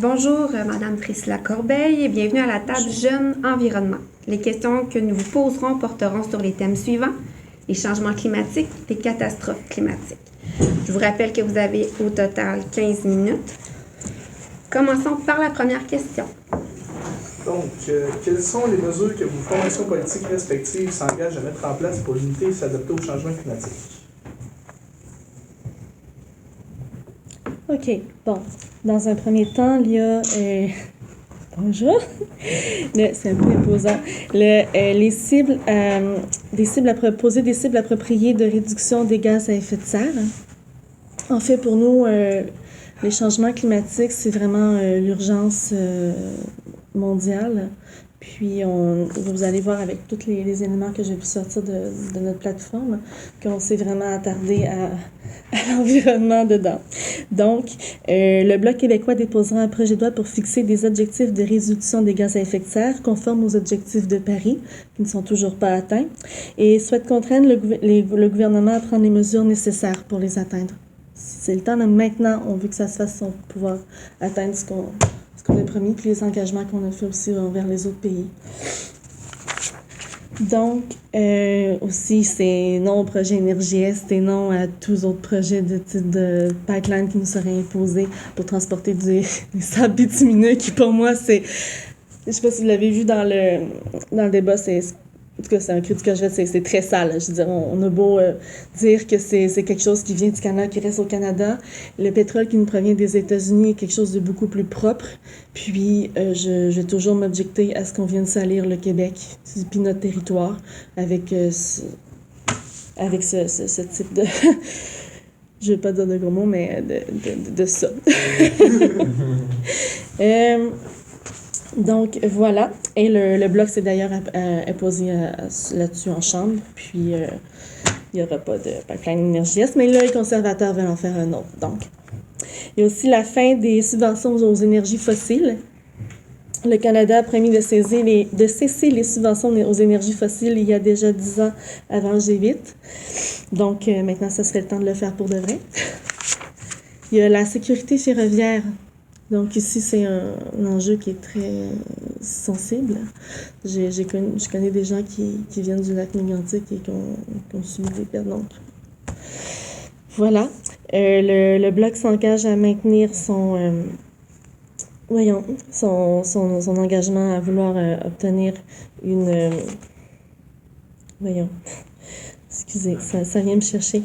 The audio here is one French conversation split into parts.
Bonjour, Madame Priscilla Corbeil et bienvenue à la table Jeunes Environnement. Les questions que nous vous poserons porteront sur les thèmes suivants: les changements climatiques, les catastrophes climatiques. Je vous rappelle que vous avez au total 15 minutes. Commençons par la première question. Donc, quelles sont les mesures que vos formations politiques respectives s'engagent à mettre en place pour limiter et s'adapter au changement climatique? OK. Bon. Dans un premier temps, il y a... Bonjour. C'est un peu imposant. Les cibles... poser des cibles appropriées de réduction des gaz à effet de serre. En fait, pour nous, les changements climatiques, c'est vraiment l'urgence mondiale. Puis, vous allez voir avec tous les éléments que j'ai pu sortir de notre plateforme qu'on s'est vraiment attardé à l'environnement dedans. Donc, le Bloc québécois déposera un projet de loi pour fixer des objectifs de réduction des gaz à effet de serre conformes aux objectifs de Paris, qui ne sont toujours pas atteints, et souhaite contraindre le gouvernement à prendre les mesures nécessaires pour les atteindre. C'est le temps de maintenant, on veut que ça se fasse pour pouvoir atteindre ce qu'on a promis, puis les engagements qu'on a fait aussi envers les autres pays. Donc, aussi, c'est non au projet Énergie-Est et non à tous autres projets de type de pipeline qui nous seraient imposés pour transporter des sables bitumineux qui, pour moi, c'est... Je sais pas si vous l'avez vu dans le débat, en tout cas, c'est un cri du cœur, c'est très sale. Je veux dire, on a beau dire que c'est quelque chose qui vient du Canada, qui reste au Canada. Le pétrole qui nous provient des États-Unis est quelque chose de beaucoup plus propre. Puis, je vais toujours m'objecter à ce qu'on vienne salir le Québec, puis notre territoire, avec ce type de... je vais pas dire de gros mots, mais de ça. Donc, voilà. Et le Bloc s'est d'ailleurs imposé là-dessus en chambre. Puis, il n'y aura pas de pipeline Énergie-Est, mais là, les conservateurs veulent en faire un autre. Donc, il y a aussi la fin des subventions aux énergies fossiles. Le Canada a promis de cesser les subventions aux énergies fossiles il y a déjà 10 ans avant le G8. Donc, maintenant, ça serait le temps de le faire pour de vrai. Il y a la sécurité ferroviaire. Donc ici, c'est un enjeu qui est très sensible. Je connais des gens qui viennent du lac Mégantic et qui ont subi des pertes. Donc, voilà. Le Bloc s'engage à maintenir son engagement à vouloir obtenir une... excusez, ça vient me chercher.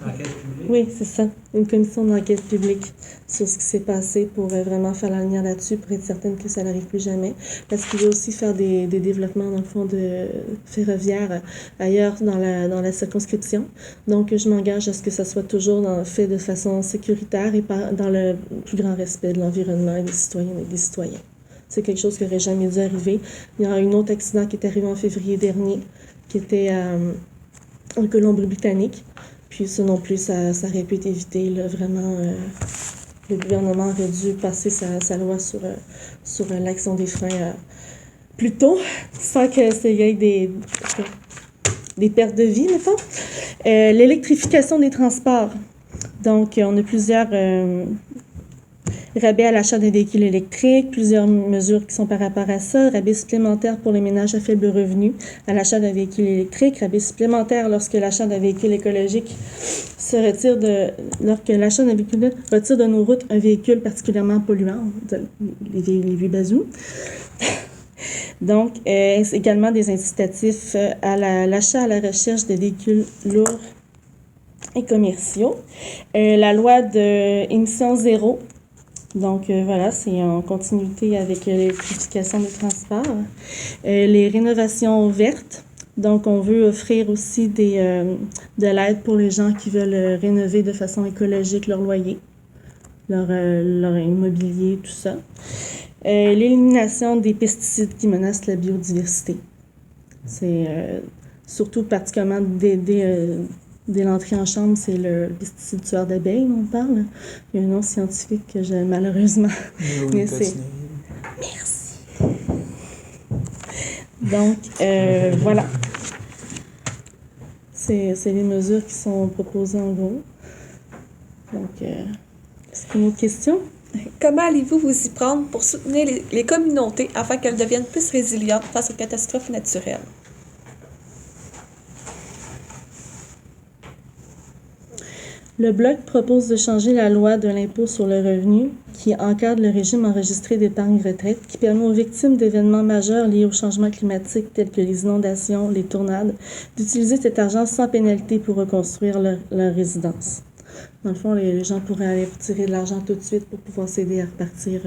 Enquête publique? Oui, c'est ça. Une commission d'enquête publique sur ce qui s'est passé pour vraiment faire la lumière là-dessus, pour être certaine que ça n'arrive plus jamais. Parce qu'il veut aussi faire des développements, dans le fond, de ferroviaire ailleurs dans la circonscription. Donc, je m'engage à ce que ça soit toujours fait de façon sécuritaire et dans le plus grand respect de l'environnement et des citoyennes et des citoyens. C'est quelque chose qui n'aurait jamais dû arriver. Il y a un autre accident qui est arrivé en février dernier, qui était en Colombie-Britannique. Puis ça non plus, ça aurait pu être évité. Là, vraiment, le gouvernement aurait dû passer sa loi sur l'action des freins plus tôt, sans qu'il y ait des pertes de vie, mettons. L'électrification des transports. Donc, on a plusieurs rabais à l'achat d'un véhicule électrique, plusieurs mesures qui sont par rapport à ça, rabais supplémentaires pour les ménages à faible revenu à l'achat d'un véhicule électrique, rabais supplémentaires lorsque l'achat d'un véhicule écologique lorsque l'achat d'un véhicule retire de nos routes un véhicule particulièrement polluant, les vieux bazous. Donc, c'est également des incitatifs à l'achat à la recherche de véhicules lourds et commerciaux. La loi de émission zéro. Donc, voilà, c'est en continuité avec l'électrification des transports. Les rénovations vertes. Donc, on veut offrir aussi de l'aide pour les gens qui veulent rénover de façon écologique leur loyer, leur immobilier, tout ça. L'élimination des pesticides qui menacent la biodiversité. C'est surtout particulièrement dès l'entrée en chambre, c'est le pesticide tueur d'abeilles, on parle. Il y a un nom scientifique que j'ai malheureusement. Mais c'est... Merci. Donc, voilà. C'est les mesures qui sont proposées en gros. Donc, est-ce qu'il y a une autre question? Comment allez-vous vous y prendre pour soutenir les communautés afin qu'elles deviennent plus résilientes face aux catastrophes naturelles? Le Bloc propose de changer la loi de l'impôt sur le revenu qui encadre le régime enregistré d'épargne retraite, qui permet aux victimes d'événements majeurs liés au changement climatique tels que les inondations, les tornades, d'utiliser cet argent sans pénalité pour reconstruire leur résidence. Dans le fond, les gens pourraient aller retirer de l'argent tout de suite pour pouvoir s'aider à repartir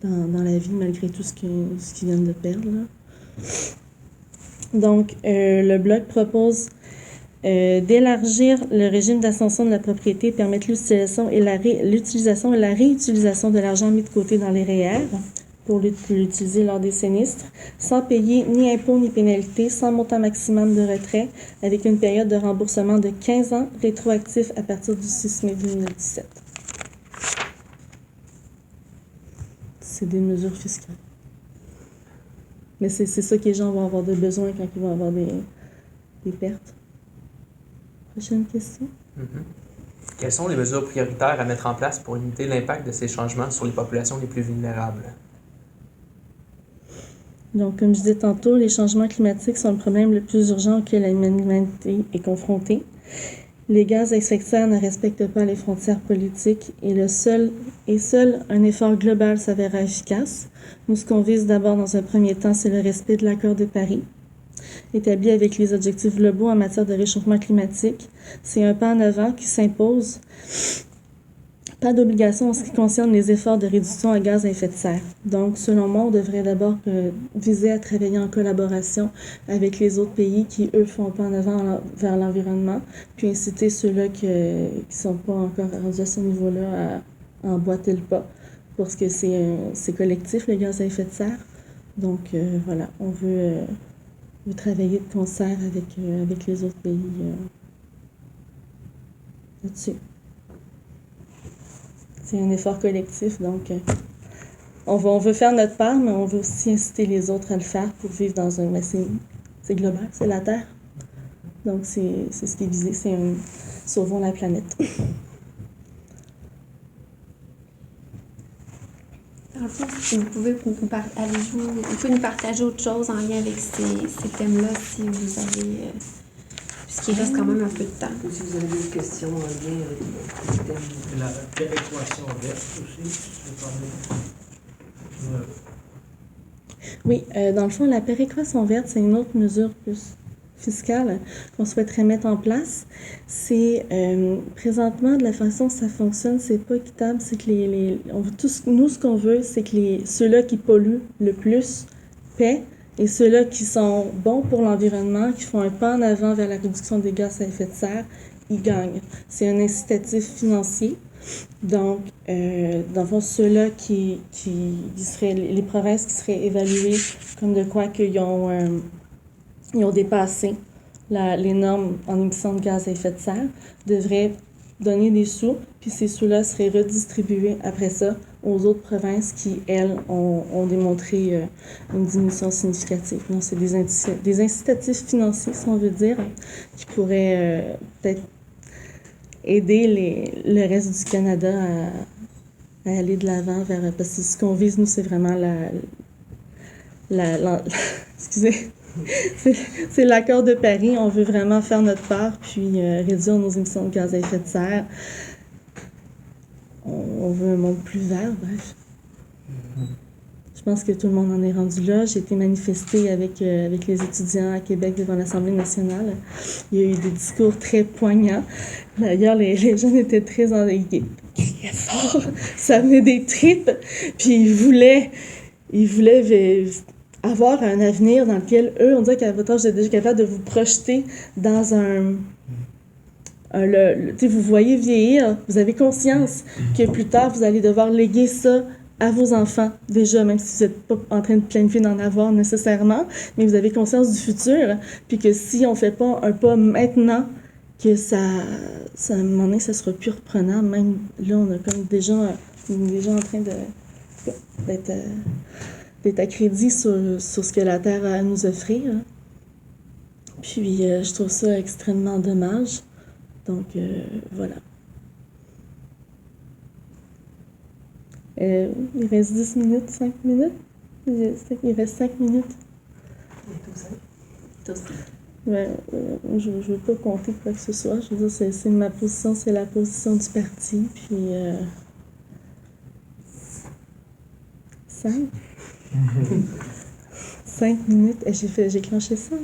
dans la vie malgré tout ce qu'ils viennent de perdre. Là. Donc, le Bloc propose d'élargir le régime d'ascension de la propriété, permettre l'utilisation et la réutilisation de l'argent mis de côté dans les REER pour l'utiliser lors des sinistres, sans payer ni impôts ni pénalités, sans montant maximum de retrait, avec une période de remboursement de 15 ans, rétroactif à partir du 6 mai 2017. C'est des mesures fiscales. Mais c'est ça que les gens vont avoir de besoin quand ils vont avoir des pertes. Prochaine question. Quelles sont les mesures prioritaires à mettre en place pour limiter l'impact de ces changements sur les populations les plus vulnérables? Donc, comme je disais tantôt, les changements climatiques sont le problème le plus urgent auquel l'humanité est confrontée. Les gaz à effet de serre ne respectent pas les frontières politiques et seul un effort global s'avérera efficace. Nous, ce qu'on vise d'abord dans un premier temps, c'est le respect de l'accord de Paris, établi avec les objectifs globaux en matière de réchauffement climatique. C'est un pas en avant qui s'impose. Pas d'obligation en ce qui concerne les efforts de réduction à gaz à effet de serre. Donc, selon moi, on devrait d'abord viser à travailler en collaboration avec les autres pays qui, eux, font un pas en avant vers l'environnement, puis inciter ceux-là qui ne sont pas encore rendus à ce niveau-là à emboîter le pas, parce que c'est collectif, le gaz à effet de serre. Donc, voilà, on veut travailler de concert avec les autres pays là-dessus. C'est un effort collectif, donc on veut faire notre part, mais on veut aussi inciter les autres à le faire pour vivre dans un... Mais c'est global, c'est la Terre. Donc c'est ce qui est visé, c'est un sauvons la planète. Dans le fond, si vous pouvez nous partager autre chose en lien avec ces thèmes-là, si vous avez... puisqu'il reste quand même un peu de temps. Ou si vous avez des questions en lien avec le thème. La péréquation verte aussi, je vais parler. Oui, dans le fond, la péréquation verte, c'est une autre mesure plus fiscale qu'on souhaiterait mettre en place. C'est présentement, de la façon que ça fonctionne, c'est pas équitable. C'est que nous, ce qu'on veut, c'est que ceux-là qui polluent le plus paient. Et ceux-là qui sont bons pour l'environnement, qui font un pas en avant vers la réduction des gaz à effet de serre, ils gagnent. C'est un incitatif financier. Donc, dans le fond, ceux-là qui seraient les provinces qui seraient évaluées comme de quoi qu'ils ont dépassé les normes en émission de gaz à effet de serre, devraient donner des sous, puis ces sous-là seraient redistribués après ça aux autres provinces qui, elles, ont démontré une diminution significative. Donc, c'est des incitatifs financiers, si on veut dire, qui pourraient peut-être aider le reste du Canada à aller de l'avant vers... Parce que ce qu'on vise, nous, c'est vraiment excusez, c'est l'accord de Paris. On veut vraiment faire notre part, puis réduire nos émissions de gaz à effet de serre. On veut un monde plus vert, bref. Je pense que tout le monde en est rendu là. J'ai été manifestée avec les étudiants à Québec devant l'Assemblée nationale. Il y a eu des discours très poignants. D'ailleurs, les jeunes étaient très ils criaient fort. Ça venait des tripes. Puis ils voulaient avoir un avenir dans lequel eux, on dirait qu'à votre âge, vous êtes déjà capable de vous projeter dans vous voyez vieillir, vous avez conscience que plus tard, vous allez devoir léguer ça à vos enfants, déjà, même si vous n'êtes pas en train de planifier d'en avoir nécessairement, mais vous avez conscience du futur, puis que si on ne fait pas un pas maintenant, que ça à un moment donné, ça sera plus reprenable. Même là, on est déjà en train d'être à crédit sur ce que la Terre a à nous offrir. Puis, je trouve ça extrêmement dommage. Donc, voilà. Il reste 10 minutes, 5 minutes? Il reste 5 minutes. Ben, je ne veux pas compter quoi que ce soit. Je veux dire, c'est ma position, c'est la position du parti. Puis, 5? 5 minutes. J'ai clenché ça.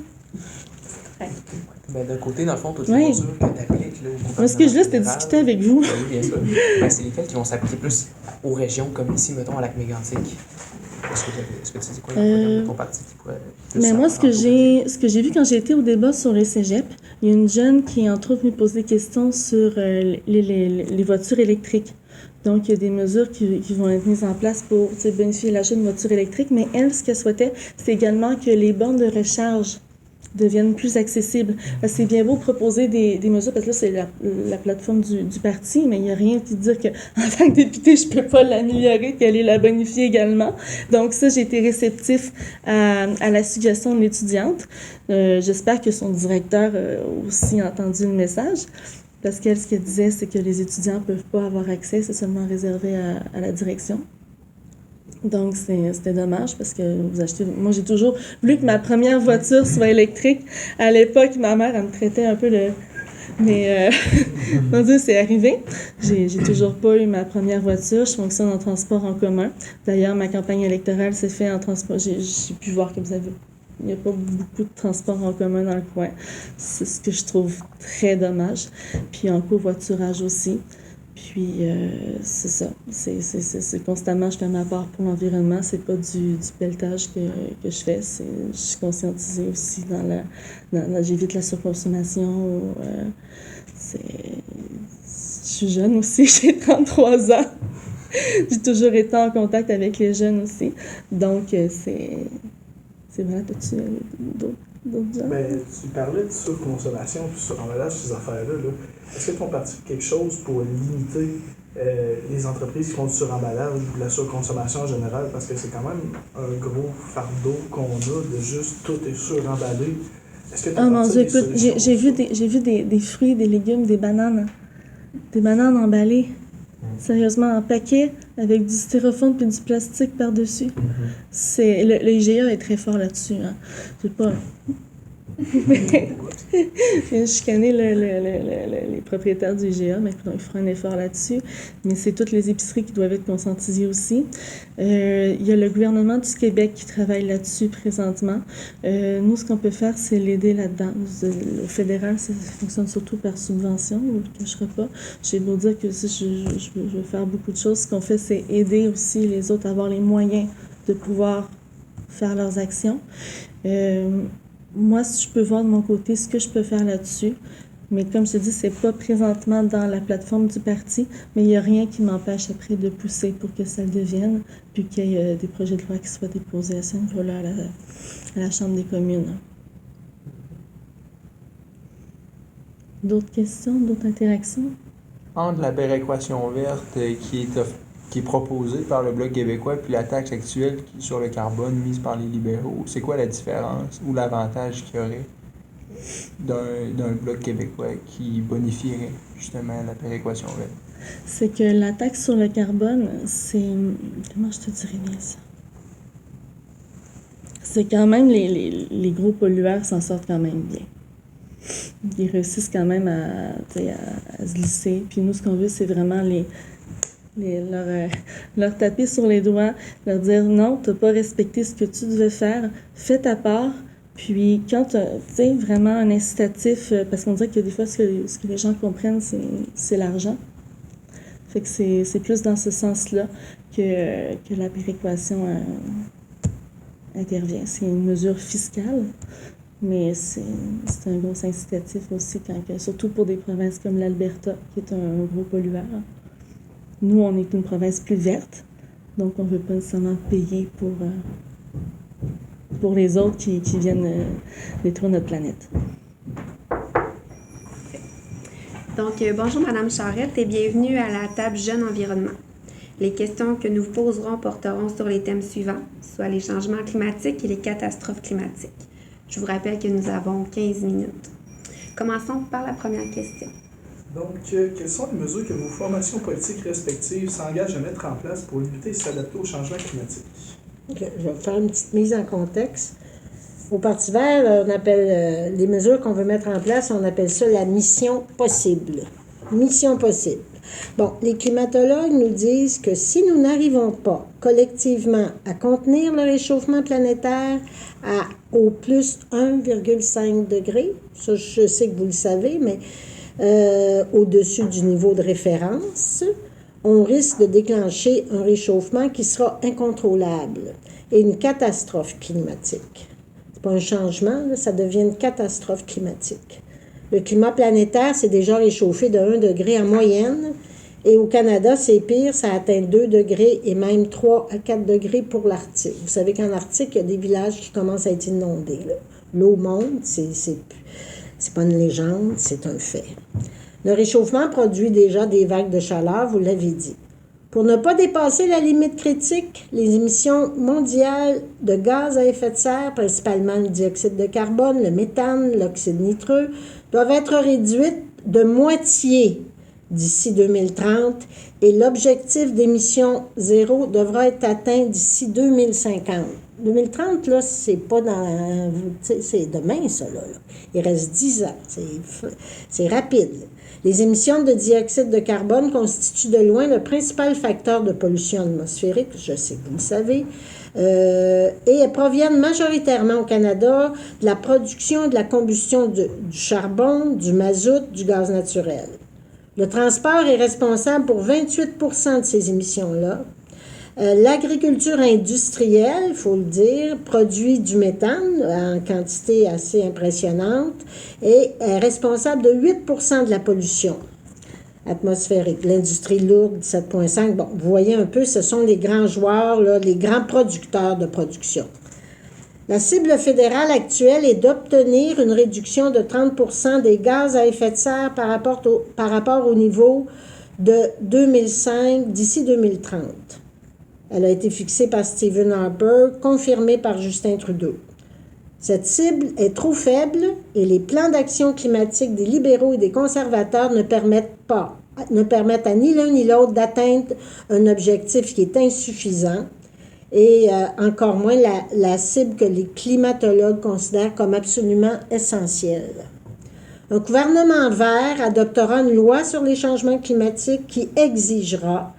Ben, d'un côté, dans le fond, toutes Oui. les mesures que tu appliques là, au gouvernement Est-ce que je laisse fédéral, discuter avec vous? ben oui, bien sûr. Ben, c'est lesquelles qui vont s'appliquer plus aux régions, comme ici, mettons, à Lac-Mégantic? Est-ce que tu dis quoi, le programme de ton parti qui pourrait plus Mais moi, s'apprendre ce que j'ai vu quand j'ai été au débat sur le cégep, il y a une jeune qui, entre autres, me pose des questions sur les voitures électriques. Donc, il y a des mesures qui vont être mises en place pour bénéficier de l'achat d'une voiture électrique. Mais elle, ce qu'elle souhaitait, c'est également que les bornes de recharge deviennent plus accessibles. Parce que c'est bien beau proposer des mesures, parce que là, c'est la plateforme du parti, mais il n'y a rien qui dit qu'en tant que député, je ne peux pas l'améliorer, qu'elle la bonifier également. Donc ça, j'ai été réceptif à la suggestion de l'étudiante. J'espère que son directeur a aussi entendu le message. Parce qu'elle, ce qu'elle disait, c'est que les étudiants ne peuvent pas avoir accès, c'est seulement réservé à la direction. Donc, c'était dommage parce que vous achetez... Moi, j'ai toujours voulu que ma première voiture soit électrique. À l'époque, ma mère, elle me traitait un peu de... Mais, mon Dieu, c'est arrivé. J'ai toujours pas eu ma première voiture. Je fonctionne en transport en commun. D'ailleurs, ma campagne électorale s'est faite en transport... J'ai pu voir que vous avez... Il n'y a pas beaucoup de transports en commun dans le coin. C'est ce que je trouve très dommage. Puis en covoiturage aussi. Puis c'est ça. C'est constamment, je fais ma part pour l'environnement. C'est pas du pelletage que je fais. Je suis conscientisée aussi j'évite la surconsommation. Je suis jeune aussi, j'ai 33 ans. J'ai toujours été en contact avec les jeunes aussi. Donc c'est vrai, as-tu d'autres gens? Ben, tu parlais de surconsommation puis suremballage, ces affaires-là. Là. Est-ce que ton parti fait quelque chose pour limiter les entreprises qui font du suremballage ou de la surconsommation en général? Parce que c'est quand même un gros fardeau qu'on a de juste tout est suremballé. Est-ce que Oh mon Dieu, écoute, j'ai vu des fruits, des légumes, des bananes emballées. Sérieusement, en paquet, avec du styrofoam puis du plastique par-dessus. Le IGA est très fort là-dessus. Hein. Je sais pas. J'ai chicané les propriétaires du IGA, mais ils feront un effort là-dessus. Mais c'est toutes les épiceries qui doivent être conscientisées aussi. Il y a le gouvernement du Québec qui travaille là-dessus présentement. Nous, ce qu'on peut faire, c'est l'aider là-dedans. Au fédéral, ça fonctionne surtout par subvention, je ne le cacherai pas. J'ai beau dire que si je veux faire beaucoup de choses, ce qu'on fait, c'est aider aussi les autres à avoir les moyens de pouvoir faire leurs actions. Moi, si je peux voir de mon côté ce que je peux faire là-dessus, mais comme je te dis, c'est pas présentement dans la plateforme du parti, mais il n'y a rien qui m'empêche après de pousser pour que ça le devienne, puis qu'il y ait des projets de loi qui soient déposés à ce niveau-là à la Chambre des communes. D'autres questions, d'autres interactions? Entre la péréquation verte qui est proposée par le Bloc québécois puis la taxe actuelle qui est sur le carbone mise par les libéraux, c'est quoi la différence ou l'avantage qu'il y aurait d'un Bloc québécois qui bonifierait justement la péréquation verte? C'est que la taxe sur le carbone, c'est... Comment je te dirais bien ça? C'est quand même les gros pollueurs s'en sortent quand même bien. Ils réussissent quand même à se glisser. Puis nous, ce qu'on veut, c'est vraiment leur taper sur les doigts, leur dire non, tu n'as pas respecté ce que tu devais faire, fais ta part. Puis quand tu as vraiment un incitatif, parce qu'on dirait que des fois, ce que les gens comprennent, c'est l'argent. Fait que c'est plus dans ce sens-là que la péréquation intervient. C'est une mesure fiscale, mais c'est un gros incitatif aussi, surtout pour des provinces comme l'Alberta, qui est un gros pollueur. Nous, on est une province plus verte, donc on ne veut pas nécessairement payer pour les autres qui viennent détruire notre planète. Donc, bonjour Madame Charette et bienvenue à la table Jeunes Environnement. Les questions que nous vous poserons porteront sur les thèmes suivants, soit les changements climatiques et les catastrophes climatiques. Je vous rappelle que nous avons 15 minutes. Commençons par la première question. Donc, quelles sont les mesures que vos formations politiques respectives s'engagent à mettre en place pour limiter et s'adapter au changement climatique? Ok, je vais faire une petite mise en contexte. Au Parti vert, on appelle les mesures qu'on veut mettre en place, on appelle ça la mission possible. Mission possible. Bon, les climatologues nous disent que si nous n'arrivons pas collectivement à contenir le réchauffement planétaire au plus 1,5 degré, ça je sais que vous le savez, mais au-dessus du niveau de référence, on risque de déclencher un réchauffement qui sera incontrôlable et une catastrophe climatique. C'est pas un changement, là, ça devient une catastrophe climatique. Le climat planétaire s'est déjà réchauffé de 1 degré en moyenne, et au Canada, c'est pire, ça atteint 2 degrés et même 3 à 4 degrés pour l'Arctique. Vous savez qu'en Arctique, il y a des villages qui commencent à être inondés, là. L'eau monte, c'est pas une légende, c'est un fait. Le réchauffement produit déjà des vagues de chaleur, vous l'avez dit. Pour ne pas dépasser la limite critique, les émissions mondiales de gaz à effet de serre, principalement le dioxyde de carbone, le méthane, l'oxyde nitreux, doivent être réduites de moitié d'ici 2030 et l'objectif d'émission zéro devra être atteint d'ici 2050. 2030, là, c'est pas dans... c'est demain, ça, là. Il reste 10 ans. C'est rapide. Les émissions de dioxyde de carbone constituent de loin le principal facteur de pollution atmosphérique, je sais que vous le savez, et elles proviennent majoritairement au Canada de la production et de la combustion du charbon, du mazout, du gaz naturel. Le transport est responsable pour 28% de ces émissions-là. L'agriculture industrielle, il faut le dire, produit du méthane en quantité assez impressionnante et est responsable de 8% de la pollution atmosphérique. L'industrie lourde, 7,5%. Bon, vous voyez un peu, ce sont les grands joueurs, là, les grands producteurs de production. La cible fédérale actuelle est d'obtenir une réduction de 30% des gaz à effet de serre par rapport au niveau de 2005 d'ici 2030. Elle a été fixée par Stephen Harper, confirmée par Justin Trudeau. Cette cible est trop faible et les plans d'action climatique des libéraux et des conservateurs ne permettent à ni l'un ni l'autre d'atteindre un objectif qui est insuffisant et encore moins la cible que les climatologues considèrent comme absolument essentielle. Un gouvernement vert adoptera une loi sur les changements climatiques qui exigera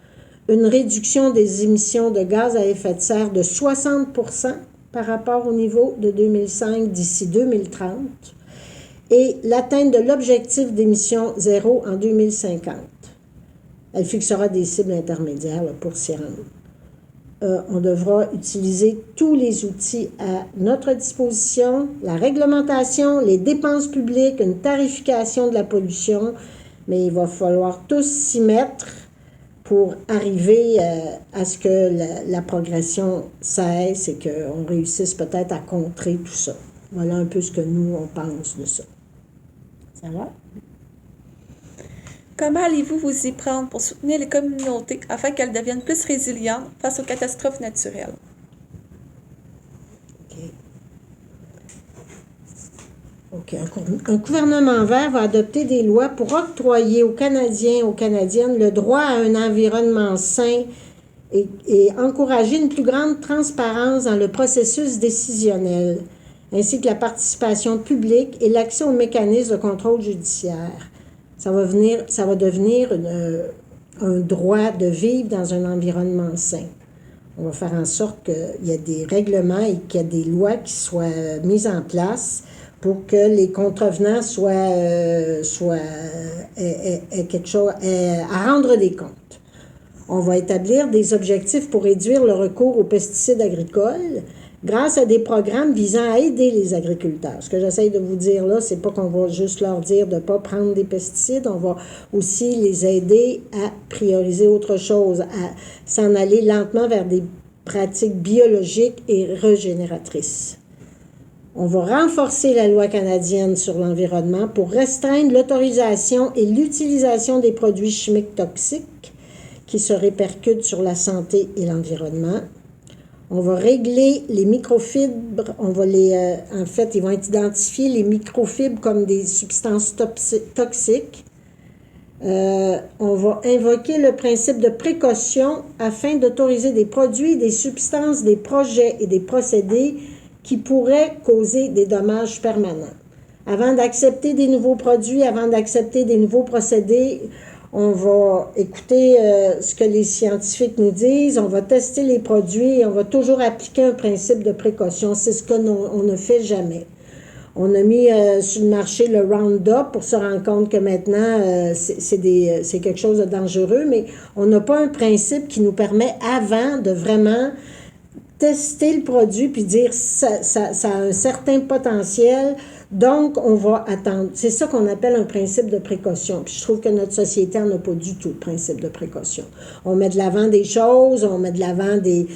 une réduction des émissions de gaz à effet de serre de 60% par rapport au niveau de 2005 d'ici 2030 et l'atteinte de l'objectif d'émission zéro en 2050. Elle fixera des cibles intermédiaires là, pour s'y rendre. On devra utiliser tous les outils à notre disposition, la réglementation, les dépenses publiques, une tarification de la pollution, mais il va falloir tous s'y mettre pour arriver à ce que la progression cesse et qu'on réussisse peut-être à contrer tout ça. Voilà un peu ce que nous, on pense de ça. Ça va? Comment allez-vous vous y prendre pour soutenir les communautés afin qu'elles deviennent plus résilientes face aux catastrophes naturelles? OK. Un gouvernement vert va adopter des lois pour octroyer aux Canadiens et aux Canadiennes le droit à un environnement sain et encourager une plus grande transparence dans le processus décisionnel, ainsi que la participation publique et l'accès aux mécanismes de contrôle judiciaire. Ça va devenir un droit de vivre dans un environnement sain. On va faire en sorte qu'il y ait des règlements et qu'il y ait des lois qui soient mises en place pour que les contrevenants aient quelque chose à rendre des comptes. On va établir des objectifs pour réduire le recours aux pesticides agricoles grâce à des programmes visant à aider les agriculteurs. Ce que j'essaie de vous dire là, c'est pas qu'on va juste leur dire de ne pas prendre des pesticides, on va aussi les aider à prioriser autre chose, à s'en aller lentement vers des pratiques biologiques et régénératrices. On va renforcer la loi canadienne sur l'environnement pour restreindre l'autorisation et l'utilisation des produits chimiques toxiques qui se répercutent sur la santé et l'environnement. On va régler les microfibres, ils vont identifier les microfibres comme des substances toxiques. On va invoquer le principe de précaution afin d'autoriser des produits, des substances, des projets et des procédés qui pourraient causer des dommages permanents. Avant d'accepter des nouveaux produits, avant d'accepter des nouveaux procédés, on va écouter ce que les scientifiques nous disent, on va tester les produits et on va toujours appliquer un principe de précaution. C'est ce qu'on ne fait jamais. On a mis sur le marché le Roundup pour se rendre compte que maintenant, c'est quelque chose de dangereux, mais on n'a pas un principe qui nous permet avant de vraiment tester le produit puis dire ça a un certain potentiel, donc on va attendre. C'est ça qu'on appelle un principe de précaution. Puis je trouve que notre société n'en a pas du tout, le principe de précaution. On met de l'avant des choses, on met de l'avant des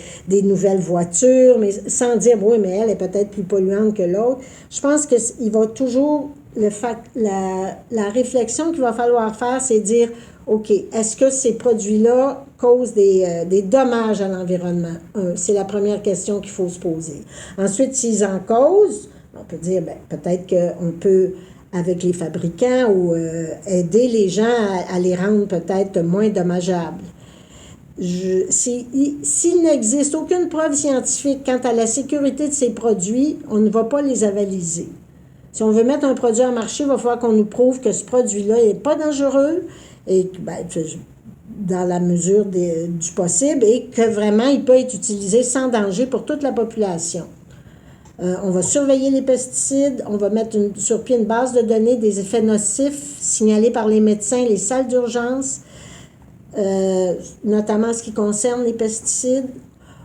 nouvelles voitures, mais sans dire, oui, mais elle est peut-être plus polluante que l'autre. Je pense qu'il va toujours, la réflexion qu'il va falloir faire, c'est dire, OK, est-ce que ces produits-là causent des dommages à l'environnement? C'est la première question qu'il faut se poser. Ensuite, s'ils en causent, on peut dire, peut-être qu'on peut, avec les fabricants, ou aider les gens à les rendre peut-être moins dommageables. S'il n'existe aucune preuve scientifique quant à la sécurité de ces produits, on ne va pas les avaliser. Si on veut mettre un produit en marché, il va falloir qu'on nous prouve que ce produit-là n'est pas dangereux, et dans la mesure du possible, et que vraiment il peut être utilisé sans danger pour toute la population. On va surveiller les pesticides, on va mettre sur pied une base de données des effets nocifs signalés par les médecins, les salles d'urgence, notamment en ce qui concerne les pesticides.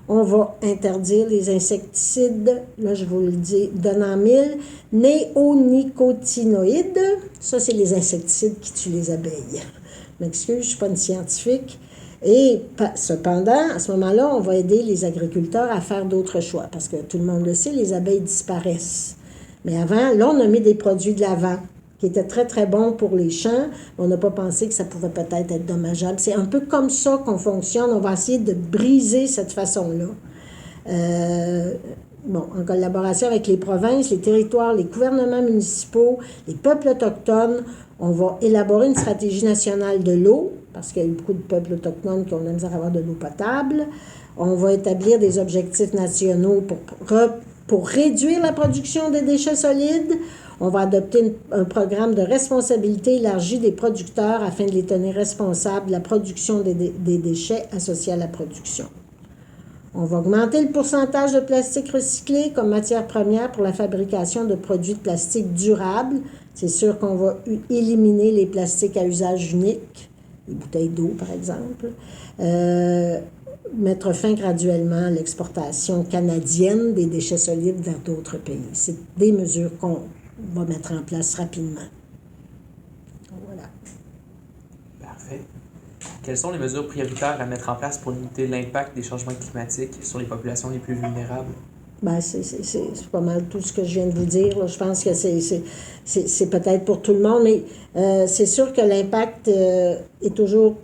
On va interdire les insecticides, là je vous le dis, donnant 1000, néonicotinoïdes, ça c'est les insecticides qui tuent les abeilles. Je m'excuse, je ne suis pas une scientifique. Et cependant, à ce moment-là, on va aider les agriculteurs à faire d'autres choix, parce que tout le monde le sait, les abeilles disparaissent. Mais avant, là, on a mis des produits de l'avant qui étaient très, très bons pour les champs. On n'a pas pensé que ça pouvait peut-être être dommageable. C'est un peu comme ça qu'on fonctionne. On va essayer de briser cette façon-là. En collaboration avec les provinces, les territoires, les gouvernements municipaux, les peuples autochtones, on va élaborer une stratégie nationale de l'eau, parce qu'il y a beaucoup de peuples autochtones qui ont la misère à avoir de l'eau potable. On va établir des objectifs nationaux pour réduire la production des déchets solides. On va adopter un programme de responsabilité élargie des producteurs afin de les tenir responsables de la production des déchets associés à la production. On va augmenter le pourcentage de plastique recyclé comme matière première pour la fabrication de produits de plastique durables. C'est sûr qu'on va éliminer les plastiques à usage unique, les bouteilles d'eau par exemple. Mettre fin graduellement à l'exportation canadienne des déchets solides vers d'autres pays. C'est des mesures qu'on va mettre en place rapidement. Voilà. Parfait. Quelles sont les mesures prioritaires à mettre en place pour limiter l'impact des changements climatiques sur les populations les plus vulnérables? C'est pas mal tout ce que je viens de vous dire. Là. Je pense que c'est peut-être pour tout le monde, mais c'est sûr que l'impact est toujours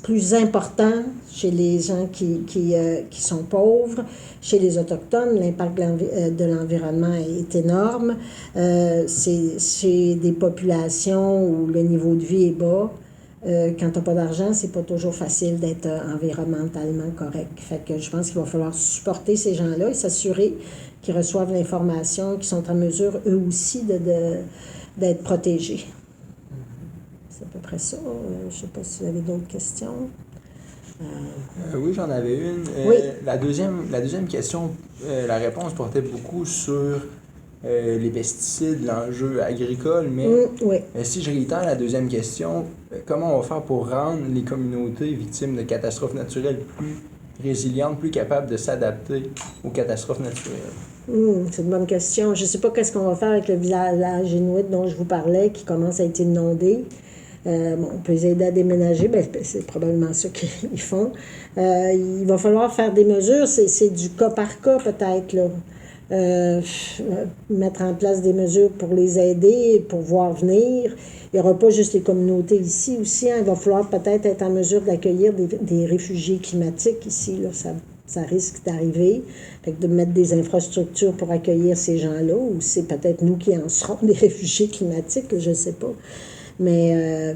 plus important chez les gens qui sont pauvres. Chez les Autochtones, l'impact de l'environnement est énorme. C'est des populations où le niveau de vie est bas. Quand tu n'as pas d'argent, c'est pas toujours facile d'être environnementalement correct. Fait que je pense qu'il va falloir supporter ces gens-là et s'assurer qu'ils reçoivent l'information, qu'ils sont en mesure, eux aussi, d'être protégés. C'est à peu près ça. Je ne sais pas si vous avez d'autres questions. Oui, j'en avais une. Oui. La deuxième question, la réponse portait beaucoup sur les pesticides, l'enjeu agricole, mais Oui. Si je réitère la deuxième question, comment on va faire pour rendre les communautés victimes de catastrophes naturelles plus résilientes, plus capables de s'adapter aux catastrophes naturelles? C'est une bonne question. Je ne sais pas qu'est-ce qu'on va faire avec le village inuit dont je vous parlais, qui commence à être inondé. On peut les aider à déménager, c'est probablement ça qu'ils font. Il va falloir faire des mesures, c'est du cas par cas peut-être, là. Mettre en place des mesures pour les aider, pour voir venir. Il n'y aura pas juste les communautés ici aussi. Il va falloir peut-être être en mesure d'accueillir des réfugiés climatiques ici. Là, ça risque d'arriver. Fait que de mettre des infrastructures pour accueillir ces gens-là, ou c'est peut-être nous qui en serons des réfugiés climatiques, je ne sais pas. Mais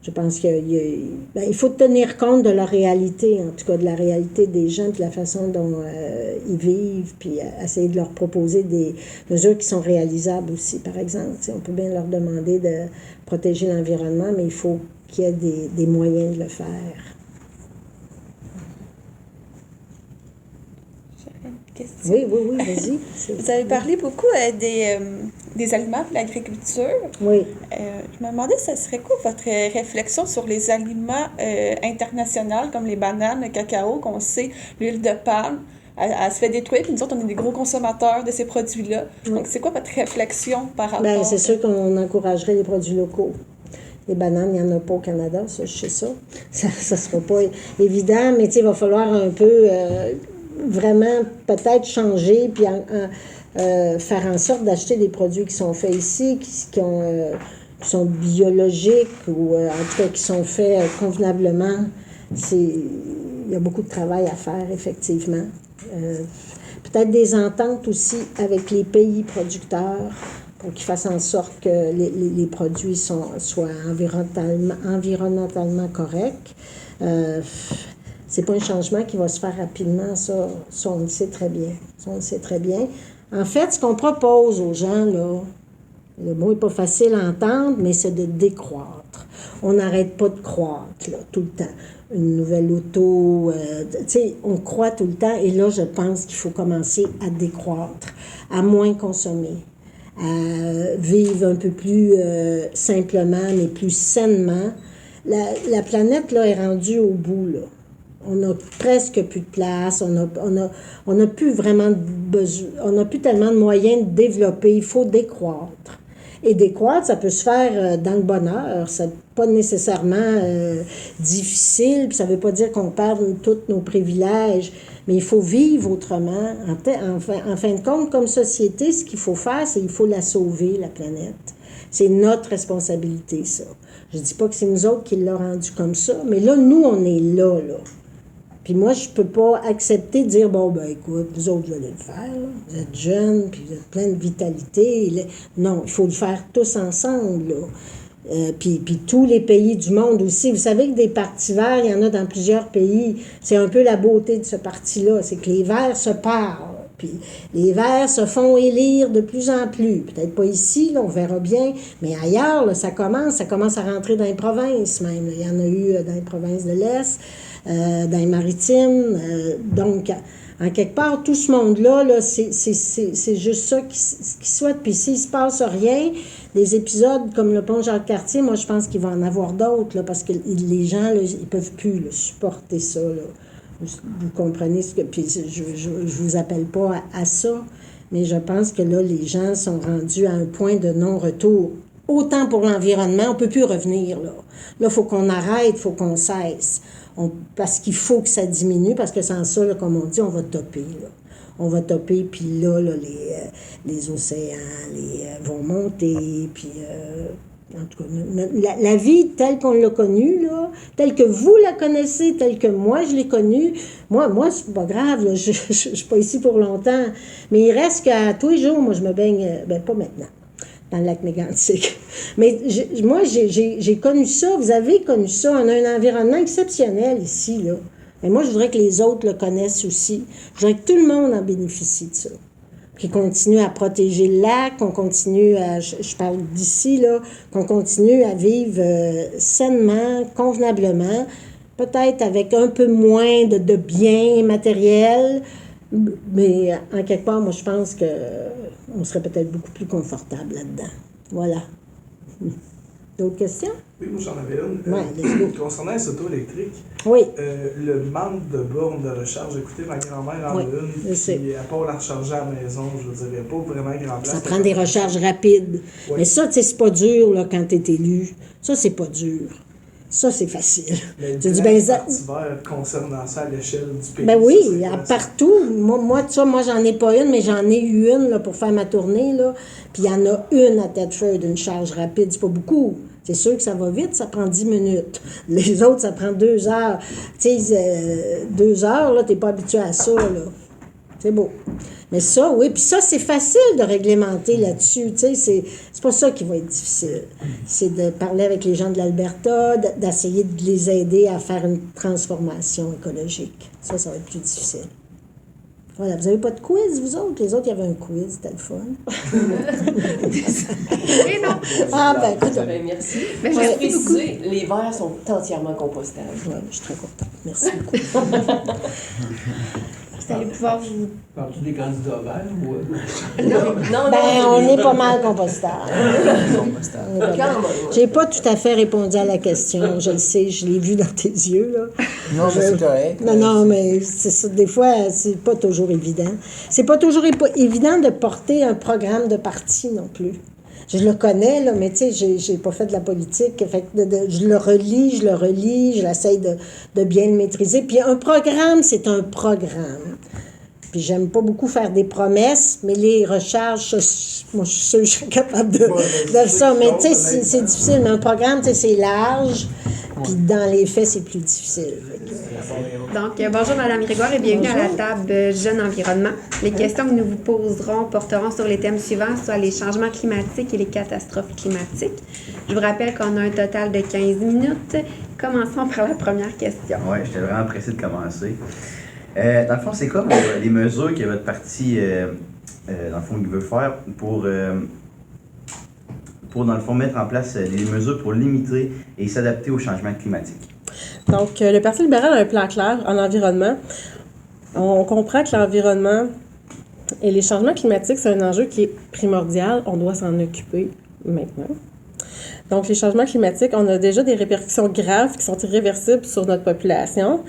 Je pense qu'il faut tenir compte de leur réalité, en tout cas de la réalité des gens, puis de la façon dont ils vivent, puis essayer de leur proposer des mesures qui sont réalisables aussi. Par exemple, on peut bien leur demander de protéger l'environnement, mais il faut qu'il y ait des moyens de le faire. J'avais une question. Oui, vas-y. Vous avez parlé beaucoup des aliments et de l'agriculture. Oui. Je me demandais, ce serait quoi votre réflexion sur les aliments internationaux comme les bananes, le cacao, qu'on sait, l'huile de palme, elle se fait détruire, puis nous autres, on est des gros consommateurs de ces produits-là. Oui. Donc, c'est quoi votre réflexion par rapport Bien, c'est sûr qu'on encouragerait les produits locaux. Les bananes, il n'y en a pas au Canada, ça, je sais ça. Ça ne sera pas évident, mais il va falloir un peu vraiment peut-être changer, puis faire en sorte d'acheter des produits qui sont faits ici, qui sont biologiques ou en tout cas qui sont faits convenablement. Il y a beaucoup de travail à faire, effectivement. Peut-être des ententes aussi avec les pays producteurs pour qu'ils fassent en sorte que les produits soient environnementalement corrects. C'est pas un changement qui va se faire rapidement, ça on le sait très bien. Ça, on le sait très bien. En fait, ce qu'on propose aux gens, là, le mot n'est pas facile à entendre, mais c'est de décroître. On n'arrête pas de croître, là, tout le temps. Une nouvelle auto, on croît tout le temps, et là, je pense qu'il faut commencer à décroître, à moins consommer, à vivre un peu plus simplement, mais plus sainement. La planète, là, est rendue au bout, là. On n'a presque plus de place, on n'a plus vraiment besoin, on n'a plus tellement de moyens de développer, il faut décroître. Et décroître, ça peut se faire dans le bonheur, c'est pas nécessairement difficile, puis ça veut pas dire qu'on perd tous nos privilèges, mais il faut vivre autrement. En fin de compte, comme société, ce qu'il faut faire, c'est qu'il faut la sauver, la planète. C'est notre responsabilité, ça. Je dis pas que c'est nous autres qui l'ont rendu comme ça, mais là, nous, on est là. Puis moi, je peux pas accepter de dire, bon, ben écoute, vous autres, vous allez le faire, là. Vous êtes jeunes, puis vous êtes plein de vitalité. Non, il faut le faire tous ensemble, là. Puis tous les pays du monde aussi. Vous savez que des partis verts, il y en a dans plusieurs pays. C'est un peu la beauté de ce parti-là, c'est que les verts se parlent. Puis les verts se font élire de plus en plus. Peut-être pas ici, là, on verra bien, mais ailleurs, là, ça commence à rentrer dans les provinces même. Là. Il y en a eu dans les provinces de l'Est, dans les maritimes. Donc, en quelque part, tout ce monde-là, là, c'est juste ça qui souhaite. Puis s'il ne se passe rien, des épisodes comme le pont Jacques-Cartier, moi, je pense qu'il va en avoir d'autres, là, parce que les gens, là, ils ne peuvent plus là, supporter ça, là. Vous comprenez ce que... Puis je vous appelle pas à ça, mais je pense que là, les gens sont rendus à un point de non-retour. Autant pour l'environnement, on ne peut plus revenir, là. Là, il faut qu'on arrête, il faut qu'on cesse. Parce qu'il faut que ça diminue, parce que sans ça, là, comme on dit, on va topper, là. On va topper, puis là les océans vont monter, puis... en tout cas, la vie telle qu'on l'a connue, là, telle que vous la connaissez, telle que moi je l'ai connue, moi c'est pas grave, là, je suis pas ici pour longtemps, mais il reste qu'à tous les jours, moi je me baigne, pas maintenant, dans le lac Mégantic. Mais moi j'ai connu ça, vous avez connu ça, on a un environnement exceptionnel ici, là. Mais moi je voudrais que les autres le connaissent aussi. Je voudrais que tout le monde en bénéficie de ça. Qui continue à protéger le lac, qu'on continue à, je parle d'ici, là, qu'on continue à vivre sainement, convenablement, peut-être avec un peu moins de biens matériels, mais en quelque part, moi, je pense qu'on serait peut-être beaucoup plus confortable là-dedans. Voilà. D'autres questions? Oui, moi j'en avais une. Ouais, let's go. Concernant les autos électriques, Oui. le manque de bornes de recharge, écoutez, ma grand-mère en a Oui, une, je sais. puis à part la recharger à la maison, je veux dire, il n'y a pas vraiment grand place. Ça prend des recharges rapides. Oui. Mais ça, tu sais, c'est pas dur, là, quand tu es élu. Ça, c'est pas dur. Ça, c'est facile. Mais Tu dis, le ben, Parti vert concernant ça à l'échelle du pays. Ben ça, oui, c'est quoi, ça? partout. Moi, tu vois, moi, j'en ai pas une, mais j'en ai eu une là, pour faire ma tournée, là. Puis il y en a une à Thetford, une charge rapide. C'est pas beaucoup. C'est sûr que ça va vite, ça prend 10 minutes. Les autres, ça prend 2 heures. Tu sais, 2 heures, là, t'es pas habitué à ça, là. C'est beau. Mais ça, oui, puis ça, c'est facile de réglementer là-dessus, tu sais, c'est pas ça qui va être difficile. C'est de parler avec les gens de l'Alberta, d'essayer de les aider à faire une transformation écologique. Ça va être plus difficile. Voilà, vous n'avez pas de quiz, vous autres? Les autres, il y avait un quiz, c'était le fun. Et non. Ah, ben, écoute, Ben, merci. Ben, Juste merci préciser, les verres sont entièrement compostables. ouais, je suis très contente. Merci beaucoup. Vous allez pouvoir vous... Parles-tu des candidats verts ou... Non, Ben, on est pas mal compostable. Compostable. On est pas mal. Quand même. J'ai pas tout à fait répondu à la question, je le sais, je l'ai vu dans tes yeux, là. Non, mais c'est correct. Non, mais c'est ça, des fois, c'est pas toujours évident. C'est pas toujours évident de porter un programme de parti non plus. Je le connais, là, mais tu sais, j'ai pas fait de la politique. Fait que je le relis, je l'essaye de bien le maîtriser. Puis un programme, c'est un programme. Puis j'aime pas beaucoup faire des promesses, mais les recharges, moi, je suis sûre que je suis capable de ça. Mais tu sais, c'est difficile. Mais un programme, tu sais, c'est large. Puis dans les faits, c'est plus difficile. Donc, bonjour Madame Grégoire et bienvenue à la table Jeunes Environnement. Les questions que nous vous poserons porteront sur les thèmes suivants, soit les changements climatiques et les catastrophes climatiques. Je vous rappelle qu'on a un total de 15 minutes. Commençons par la première question. Oui, j'étais vraiment pressé de commencer. Dans le fond, c'est quoi les mesures que votre parti, dans le fond, il veut faire pour dans le fond, mettre en place des mesures pour limiter et s'adapter au changement climatique? Donc, le Parti libéral a un plan clair en environnement. On comprend que l'environnement et les changements climatiques, c'est un enjeu qui est primordial. On doit s'en occuper maintenant. Donc, les changements climatiques, on a déjà des répercussions graves qui sont irréversibles sur notre population,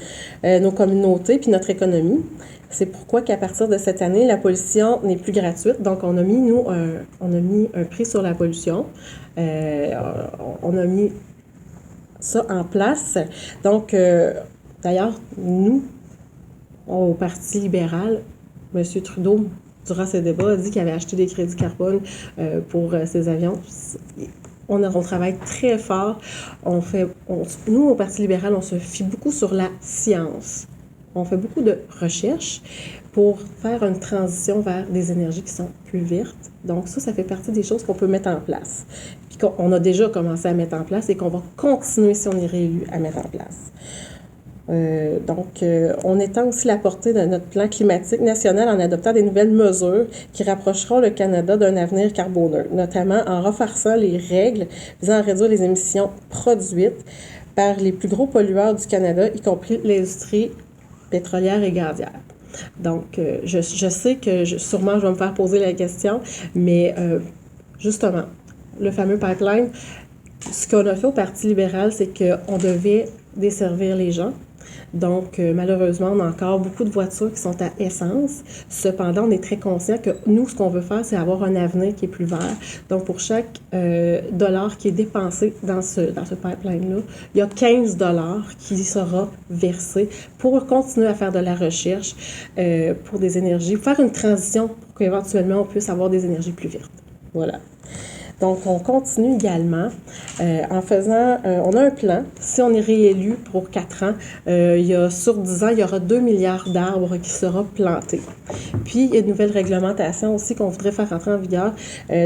nos communautés puis notre économie. C'est pourquoi qu'à partir de cette année, la pollution n'est plus gratuite. Donc, on a mis un prix sur la pollution. On a mis ça en place. Donc, d'ailleurs, nous, au Parti libéral, M. Trudeau, durant ce débat, a dit qu'il avait acheté des crédits carbone pour ses avions. On travaille très fort. Nous, au Parti libéral, on se fie beaucoup sur la science. On fait beaucoup de recherches pour faire une transition vers des énergies qui sont plus vertes. Donc ça fait partie des choses qu'on peut mettre en place. Puis qu'on a déjà commencé à mettre en place et qu'on va continuer, si on est réélu, à mettre en place. On étend aussi la portée de notre plan climatique national en adoptant des nouvelles mesures qui rapprocheront le Canada d'un avenir carboneux, notamment en renforçant les règles visant à réduire les émissions produites par les plus gros pollueurs du Canada, y compris l'industrie pétrolière et gazière. Donc, je sais que sûrement je vais me faire poser la question, mais justement, le fameux pipeline, ce qu'on a fait au Parti libéral, c'est qu'on devait desservir les gens. Donc, malheureusement, on a encore beaucoup de voitures qui sont à essence. Cependant, on est très conscient que nous, ce qu'on veut faire, c'est avoir un avenir qui est plus vert. Donc, pour chaque dollar qui est dépensé dans ce pipeline-là, il y a 15 $ qui sera versé pour continuer à faire de la recherche pour des énergies, faire une transition pour qu'éventuellement, on puisse avoir des énergies plus vertes. Voilà. Donc, on continue également en faisant... on a un plan. Si on est réélu pour 4 ans, sur 10 ans, il y aura 2 milliards d'arbres qui seront plantés. Puis, il y a une nouvelle réglementation aussi qu'on voudrait faire entrer en vigueur.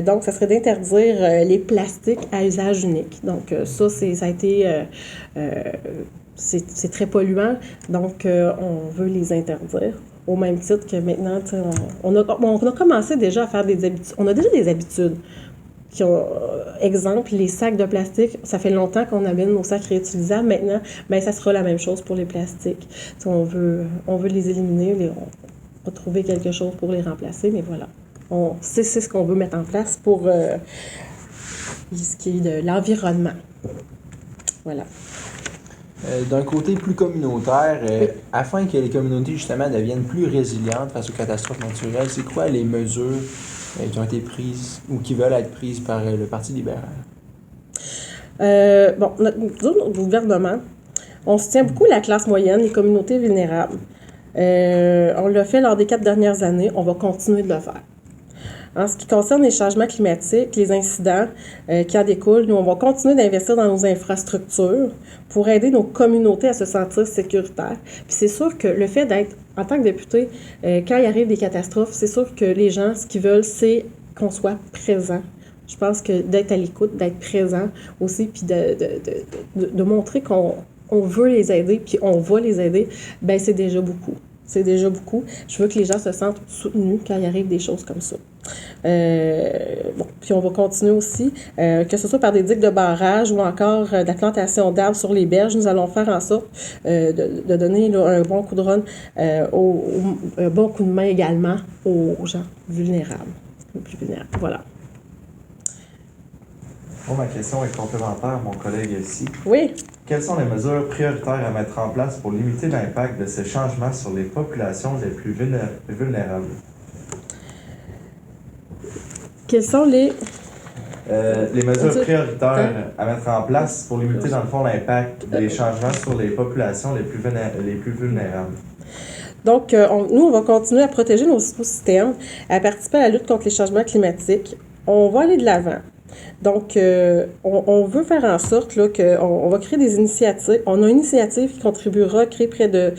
Donc, ça serait d'interdire les plastiques à usage unique. Donc, ça a été... c'est très polluant. Donc, on veut les interdire. Au même titre que maintenant, on a commencé déjà à faire des habitudes. On a déjà des habitudes. Exemple, les sacs de plastique, ça fait longtemps qu'on amène nos sacs réutilisables. Maintenant, ça sera la même chose pour les plastiques. On veut les éliminer, on va trouver quelque chose pour les remplacer, mais voilà. C'est ce qu'on veut mettre en place pour ce qui est de l'environnement. Voilà. D'un côté plus communautaire, afin que les communautés justement deviennent plus résilientes face aux catastrophes naturelles, c'est quoi les mesures qui ont été prises ou qui veulent être prises par le Parti libéral? Notre gouvernement, on se tient beaucoup à la classe moyenne, les communautés vulnérables. On l'a fait lors des 4 dernières années, on va continuer de le faire. En ce qui concerne les changements climatiques, les incidents qui en découlent, nous, on va continuer d'investir dans nos infrastructures pour aider nos communautés à se sentir sécuritaires. Puis c'est sûr que le fait d'être, en tant que député, quand il arrive des catastrophes, c'est sûr que les gens, ce qu'ils veulent, c'est qu'on soit présent. Je pense que d'être à l'écoute, d'être présent aussi, puis de montrer qu'on veut les aider, puis on va les aider, ben c'est déjà beaucoup. C'est déjà beaucoup. Je veux que les gens se sentent soutenus quand il arrive des choses comme ça. Puis on va continuer aussi, que ce soit par des digues de barrage ou encore de la plantation d'arbres sur les berges, nous allons faire en sorte de donner là, un bon coup de run, un bon coup de main également aux gens vulnérables. Les plus vulnérables. Voilà. Bon, ma question est complémentaire, mon collègue ici. Oui. Quelles sont les mesures prioritaires à mettre en place pour limiter l'impact de ces changements sur les populations les plus vulnérables? Quelles sont les mesures prioritaires à mettre en place pour limiter, dans le fond, l'impact des changements sur les populations les plus vulnérables? Donc, nous, on va continuer à protéger nos écosystèmes, à participer à la lutte contre les changements climatiques. On va aller de l'avant. Donc, on veut faire en sorte là, qu'on va créer des initiatives. On a une initiative qui contribuera à créer près de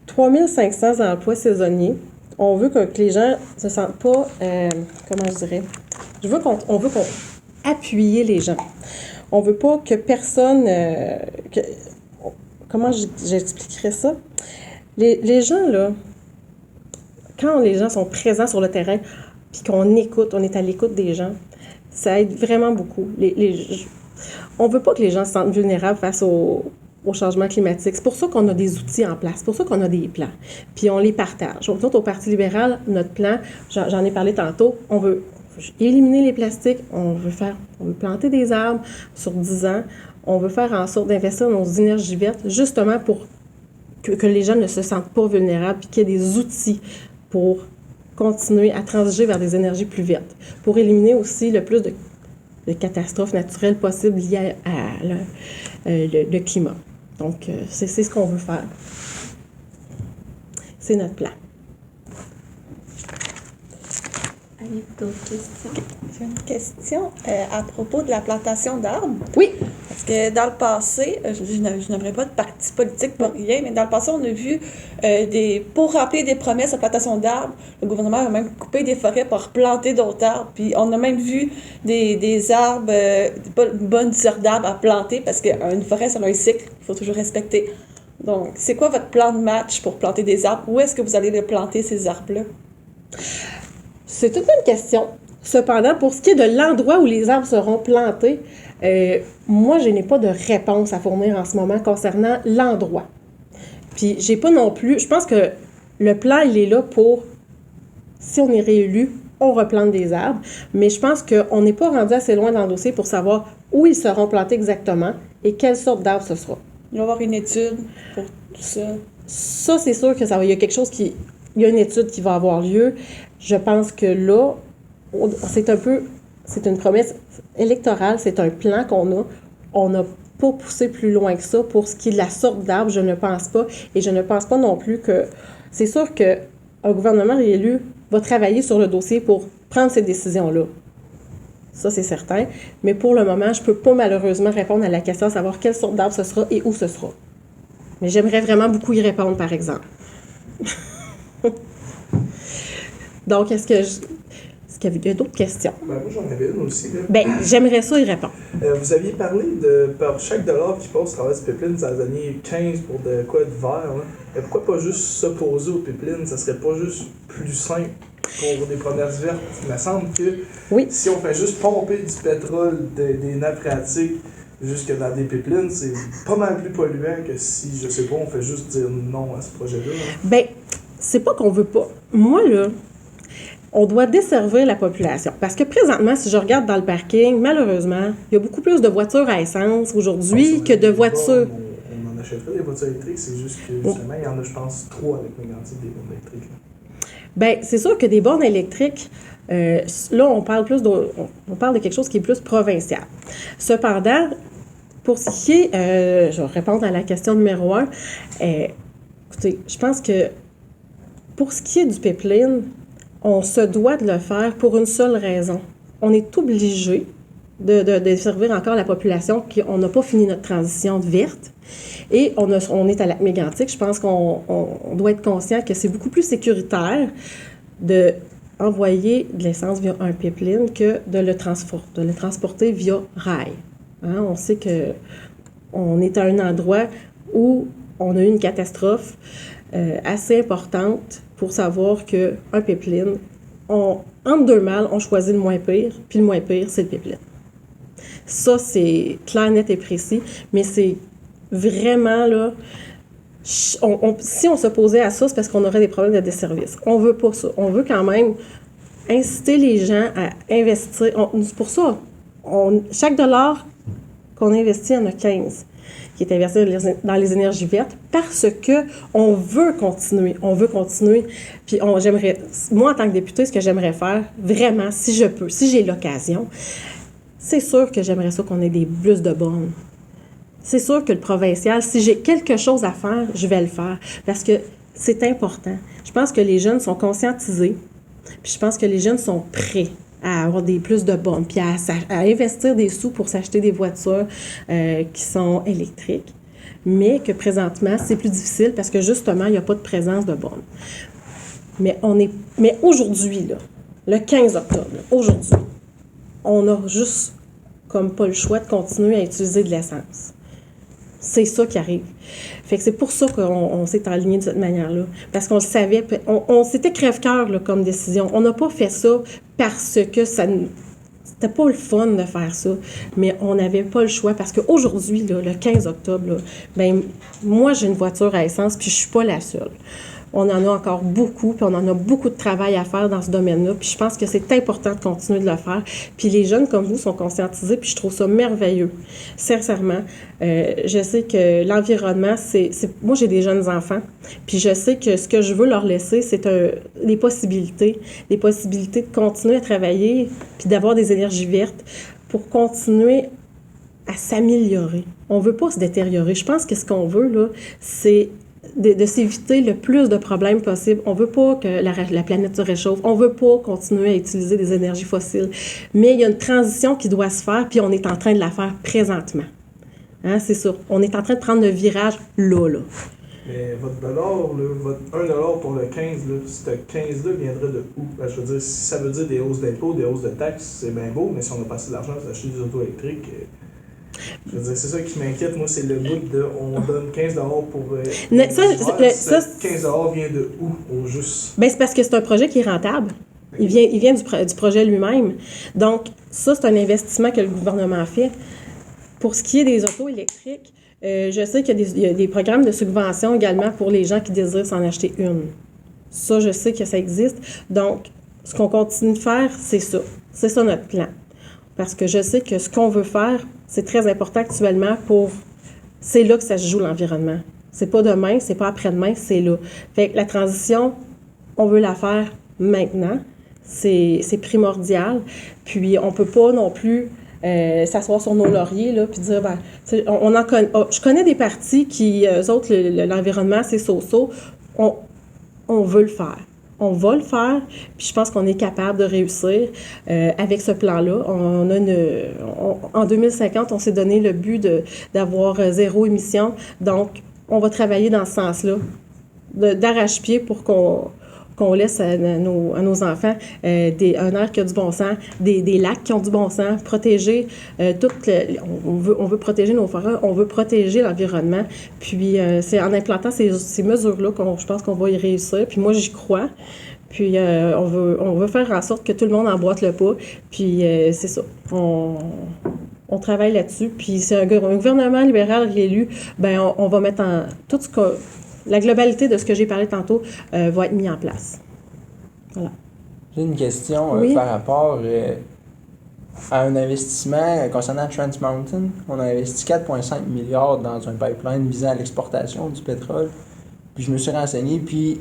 3500 emplois saisonniers. On veut que les gens ne se sentent pas, comment je dirais, on veut qu'on appuyer les gens. On veut pas que personne, comment j'expliquerais ça? Les gens, là, quand les gens sont présents sur le terrain, puis qu'on écoute, on est à l'écoute des gens, ça aide vraiment beaucoup. On ne veut pas que les gens se sentent vulnérables face au changement climatique. C'est pour ça qu'on a des outils en place, c'est pour ça qu'on a des plans. Puis on les partage. Nous autres, au Parti libéral, notre plan, j'en ai parlé tantôt, on veut éliminer les plastiques, on veut planter des arbres sur 10 ans, on veut faire en sorte d'investir dans nos énergies vertes, justement pour que les gens ne se sentent pas vulnérables, puis qu'il y ait des outils pour continuer à transiger vers des énergies plus vertes, pour éliminer aussi le plus de catastrophes naturelles possibles liées à le climat. Donc, c'est ce qu'on veut faire. C'est notre plan. Avez-vous d'autres questions? J'ai une question à propos de la plantation d'arbres. Oui. Parce que dans le passé, je n'aimerais pas de parti politique pour rien, mais dans le passé, on a vu pour remplir des promesses de plantation d'arbres, le gouvernement a même coupé des forêts pour planter d'autres arbres. Puis on a même vu des arbres, une bonne sorte d'arbres à planter, parce qu'une forêt, ça a un cycle qu'il faut toujours respecter. Donc, c'est quoi votre plan de match pour planter des arbres? Où est-ce que vous allez les planter, ces arbres-là? C'est toute une question. Cependant, pour ce qui est de l'endroit où les arbres seront plantés, moi, je n'ai pas de réponse à fournir en ce moment concernant l'endroit. Puis, j'ai pas non plus... Je pense que le plan, il est là pour, si on est réélu, on replante des arbres. Mais je pense qu'on n'est pas rendu assez loin dans le dossier pour savoir où ils seront plantés exactement et quelle sorte d'arbre ce sera. Il va y avoir une étude pour tout ça. Ça, c'est sûr que il y a quelque chose qui... Il y a une étude qui va avoir lieu. Je pense que là, c'est une promesse électorale, c'est un plan qu'on a. On n'a pas poussé plus loin que ça pour ce qui est de la sorte d'arbre, je ne pense pas. Et je ne pense pas non plus que... C'est sûr qu'un gouvernement réélu va travailler sur le dossier pour prendre ces décisions-là. Ça, c'est certain. Mais pour le moment, je ne peux pas malheureusement répondre à la question à savoir quelle sorte d'arbre ce sera et où ce sera. Mais j'aimerais vraiment beaucoup y répondre, par exemple. Donc, est-ce qu'il y a d'autres questions? Moi, j'en avais une aussi. Là. J'aimerais ça y répondre. Vous aviez parlé de, par chaque dollar qui passe à travers ce pipeline, ça a donné 15 pour de quoi de verre. Et pourquoi pas juste s'opposer au pipeline? Ça serait pas juste plus simple pour des promesses vertes? Il me semble que si on fait juste pomper du pétrole des nappes phréatiques jusque dans des pipelines, c'est pas mal plus polluant que si, je sais pas, on fait juste dire non à ce projet-là. C'est pas qu'on veut pas. Moi, là, on doit desservir la population. Parce que présentement, si je regarde dans le parking, malheureusement, il y a beaucoup plus de voitures à essence aujourd'hui que de voitures. On en achèterait des voitures électriques, c'est juste que justement, il y en a, je pense, 3 avec Mégantic, des bornes électriques. C'est sûr que des bornes électriques, là, on parle de quelque chose qui est plus provincial. Cependant, pour ce qui est, je vais répondre à la question numéro 1, écoutez, je pense que pour ce qui est du pipeline, on se doit de le faire pour une seule raison. On est obligé de servir encore la population, on n'a pas fini notre transition verte. Et on est à Lac-Mégantic. Je pense qu'on doit être conscient que c'est beaucoup plus sécuritaire d'envoyer de l'essence via un pipeline que de le transporter via rail. Hein? On sait qu'on est à un endroit où on a eu une catastrophe assez importante pour savoir qu'un pipeline, entre deux mâles, on choisit le moins pire, puis le moins pire, c'est le pipeline. Ça, c'est clair, net et précis, mais c'est vraiment, là, si on s'opposait à ça, c'est parce qu'on aurait des problèmes de desservice. On veut pas ça. On veut quand même inciter les gens à investir. C'est pour ça, chaque dollar qu'on investit, il y en a 15 qui est investi dans les énergies vertes parce que on veut continuer. Puis moi, en tant que députée, ce que j'aimerais faire, vraiment, si je peux, si j'ai l'occasion, c'est sûr que j'aimerais ça qu'on ait des plus de bornes. C'est sûr que le provincial, si j'ai quelque chose à faire, je vais le faire parce que c'est important. Je pense que les jeunes sont conscientisés, puis je pense que les jeunes sont prêts à avoir des plus de bornes, puis à investir des sous pour s'acheter des voitures qui sont électriques, mais que présentement, c'est plus difficile parce que justement, il n'y a pas de présence de bornes. Mais aujourd'hui, là, le 15 octobre, aujourd'hui, on a juste comme pas le choix de continuer à utiliser de l'essence. C'est ça qui arrive. Fait que c'est pour ça qu'on s'est aligné de cette manière-là. Parce qu'on le savait, c'était crève-cœur là, comme décision. On n'a pas fait ça parce que c'était pas le fun de faire ça, mais on n'avait pas le choix parce qu'aujourd'hui, là, le 15 octobre, là, ben, moi, j'ai une voiture à essence puis je suis pas la seule. On en a encore beaucoup, puis on en a beaucoup de travail à faire dans ce domaine-là, puis je pense que c'est important de continuer de le faire. Puis les jeunes comme vous sont conscientisés, puis je trouve ça merveilleux, sincèrement. Je sais que l'environnement, moi, j'ai des jeunes enfants, puis je sais que ce que je veux leur laisser, c'est les possibilités de continuer à travailler, puis d'avoir des énergies vertes pour continuer à s'améliorer. On veut pas se détériorer. Je pense que ce qu'on veut, là, c'est de s'éviter le plus de problèmes possible. On veut pas que la planète se réchauffe. On veut pas continuer à utiliser des énergies fossiles. Mais il y a une transition qui doit se faire, puis on est en train de la faire présentement. Hein, c'est ça. On est en train de prendre le virage là. Mais votre dollar, là, votre 1$ pour le 15, là, ce 15-là viendrait de où? Ben, je veux dire, si ça veut dire des hausses d'impôts, des hausses de taxes, c'est bien beau, mais si on a pas assez d'argent pour acheter des autos électriques... je veux dire, c'est ça qui m'inquiète, moi, c'est le bout de on donne 15$ pour. Ça, 15$ vient de où, au juste? Bien, c'est parce que c'est un projet qui est rentable. Il vient du projet lui-même. Donc, ça, c'est un investissement que le gouvernement a fait. Pour ce qui est des autos électriques, je sais qu'il y a des programmes de subvention également pour les gens qui désirent s'en acheter une. Ça, je sais que ça existe. Donc, ce qu'on continue de faire, c'est ça. C'est ça notre plan. Parce que je sais que ce qu'on veut faire, c'est très important actuellement c'est là que ça se joue l'environnement. C'est pas demain, c'est pas après-demain, c'est là. Fait que la transition, on veut la faire maintenant. C'est primordial. Puis on peut pas non plus s'asseoir sur nos lauriers là puis dire je connais des partis qui eux autres l'environnement c'est so-so. On veut le faire. On va le faire, puis je pense qu'on est capable de réussir avec ce plan-là. En 2050, on s'est donné le but d'avoir 0 émission. Donc, on va travailler dans ce sens-là, d'arrache-pied pour qu'on laisse à nos enfants un air qui a du bon sens, des lacs qui ont du bon sens, protéger on veut protéger nos forêts, on veut protéger l'environnement. Puis c'est en implantant ces mesures-là je pense qu'on va y réussir. Puis moi, j'y crois. Puis on veut faire en sorte que tout le monde emboîte le pas. Puis c'est ça. On travaille là-dessus. Puis c'est un gouvernement libéral élu, ben on va mettre en tout ce que la globalité de ce que j'ai parlé tantôt va être mis en place. Voilà. J'ai une question Oui. par rapport à un investissement concernant Trans Mountain. On a investi 4,5 milliards dans un pipeline visant à l'exportation du pétrole. Puis je me suis renseigné, puis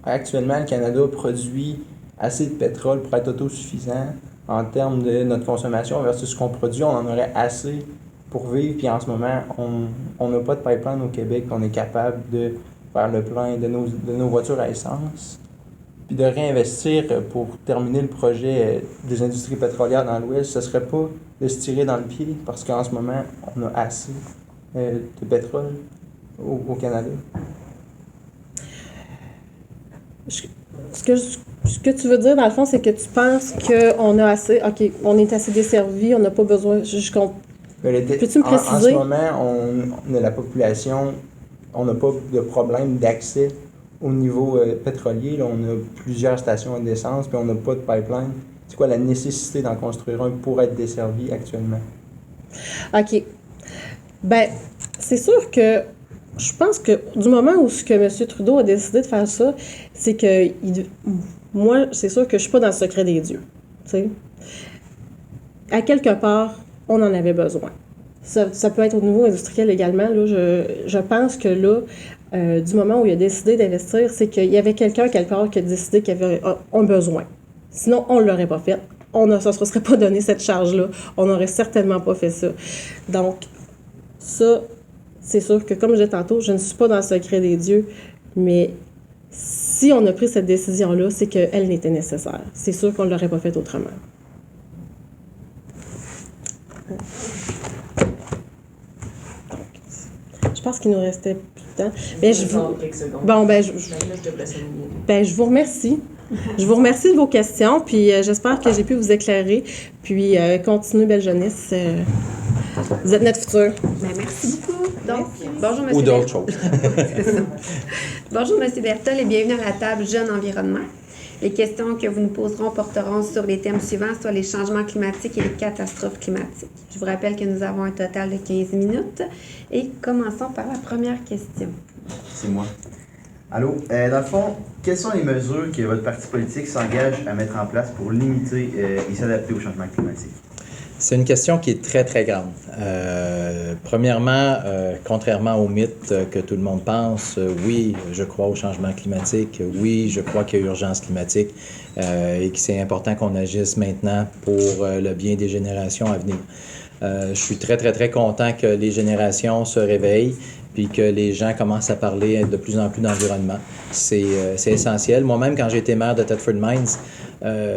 actuellement, le Canada produit assez de pétrole pour être autosuffisant en termes de notre consommation versus ce qu'on produit. On en aurait assez pour vivre. Puis en ce moment, on n'a pas de pipeline au Québec qu'on est capable de faire le plein de nos voitures à essence. puis de réinvestir pour terminer le projet des industries pétrolières dans l'Ouest, ce serait pas de se tirer dans le pied parce qu'en ce moment, on a assez de pétrole au Canada? Ce que tu veux dire, dans le fond, c'est que tu penses qu'on a assez, OK, on est assez desservi, on n'a pas besoin, peux-tu me préciser? En ce moment, on a la population, on n'a pas de problème d'accès au niveau pétrolier. Là, on a plusieurs stations d'essence, puis on n'a pas de pipeline. C'est quoi la nécessité d'en construire un pour être desservi actuellement? OK. Ben, c'est sûr que je pense que du moment où ce que M. Trudeau a décidé de faire ça, c'est que moi, c'est sûr que je suis pas dans le secret des dieux. Tu sais. À quelque part, on en avait besoin. Ça peut être au niveau industriel également. Là, je pense que là, du moment où il a décidé d'investir, c'est qu'il y avait quelqu'un quelque part qui a décidé qu'il avait un besoin. Sinon, on ne l'aurait pas fait. Ça ne se serait pas donné cette charge-là. On n'aurait certainement pas fait ça. Donc, ça, c'est sûr que, comme je disais tantôt, je ne suis pas dans le secret des dieux, mais si on a pris cette décision-là, c'est qu'elle n'était nécessaire. C'est sûr qu'on ne l'aurait pas fait autrement. Je pense qu'il nous restait plus de temps. Mais je vous... Bon, je vous remercie. Je vous remercie de vos questions, puis j'espère que j'ai pu vous éclairer. Puis, continuez, belle jeunesse. Vous êtes notre futur. Ben, merci beaucoup. Donc, bonjour, M. Ou d'autres choses. Bonjour, M. Berthold, et bienvenue à la table Jeunes Environnement. Les questions que vous nous poserons porteront sur les thèmes suivants, soit les changements climatiques et les catastrophes climatiques. Je vous rappelle que nous avons un total de 15 minutes. Et commençons par la première question. C'est moi. Allô? Dans le fond, quelles sont les mesures que votre parti politique s'engage à mettre en place pour limiter et s'adapter au changement climatique? C'est une question qui est très, très grande. Premièrement, contrairement au mythe que tout le monde pense, oui, je crois au changement climatique, oui, je crois qu'il y a urgence climatique et que c'est important qu'on agisse maintenant pour le bien des générations à venir. Je suis très, très, très content que les générations se réveillent puis que les gens commencent à parler de plus en plus d'environnement. C'est essentiel. Moi-même, quand j'ai été maire de Thetford Mines,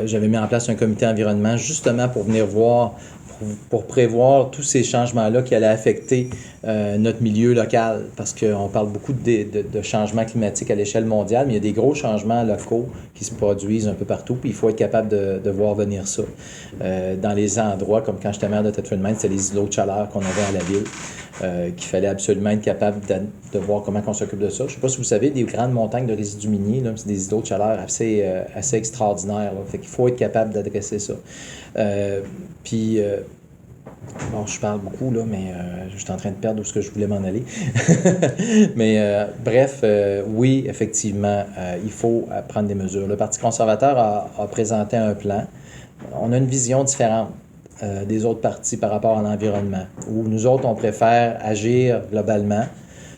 j'avais mis en place un comité environnement justement pour venir voir, pour prévoir tous ces changements-là qui allaient affecter notre milieu local, parce qu'on parle beaucoup de changements climatiques à l'échelle mondiale, mais il y a des gros changements locaux qui se produisent un peu partout, puis il faut être capable de voir venir ça. Dans les endroits, comme quand j'étais maire de Thetford Mines, c'était les îlots de chaleur qu'on avait à la ville, qu'il fallait absolument être capable de voir comment on s'occupe de ça. Je ne sais pas si vous savez, des grandes montagnes de résidus miniers, là, c'est des îlots de chaleur assez extraordinaires. Là. Fait qu'il faut être capable d'adresser ça. Bon, je parle beaucoup, là, mais je suis en train de perdre où est-ce que je voulais m'en aller. Mais bref, oui, effectivement, il faut prendre des mesures. Le Parti conservateur a présenté un plan. On a une vision différente des autres partis par rapport à l'environnement, où nous autres, on préfère agir globalement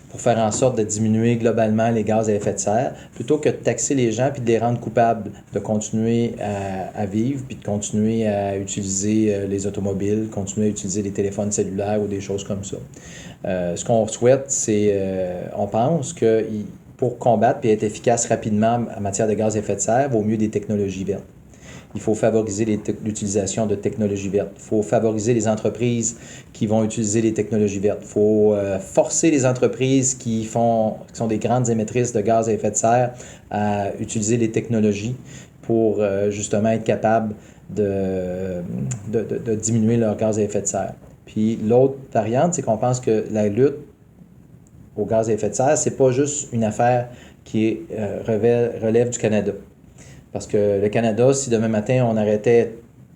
pour faire en sorte de diminuer globalement les gaz à effet de serre, plutôt que de taxer les gens puis de les rendre coupables de continuer à vivre puis de continuer à utiliser les automobiles, continuer à utiliser les téléphones cellulaires ou des choses comme ça. Ce qu'on souhaite, c'est, on pense que pour combattre puis être efficace rapidement en matière de gaz à effet de serre, il vaut mieux des technologies vertes. Il faut favoriser l'utilisation de technologies vertes. Il faut favoriser les entreprises qui vont utiliser les technologies vertes. Il faut forcer les entreprises qui sont des grandes émettrices de gaz à effet de serre à utiliser les technologies pour justement être capables de diminuer leur gaz à effet de serre. Puis l'autre variante, c'est qu'on pense que la lutte au gaz à effet de serre, c'est pas juste une affaire qui relève du Canada. Parce que le Canada, si demain matin, on arrêtait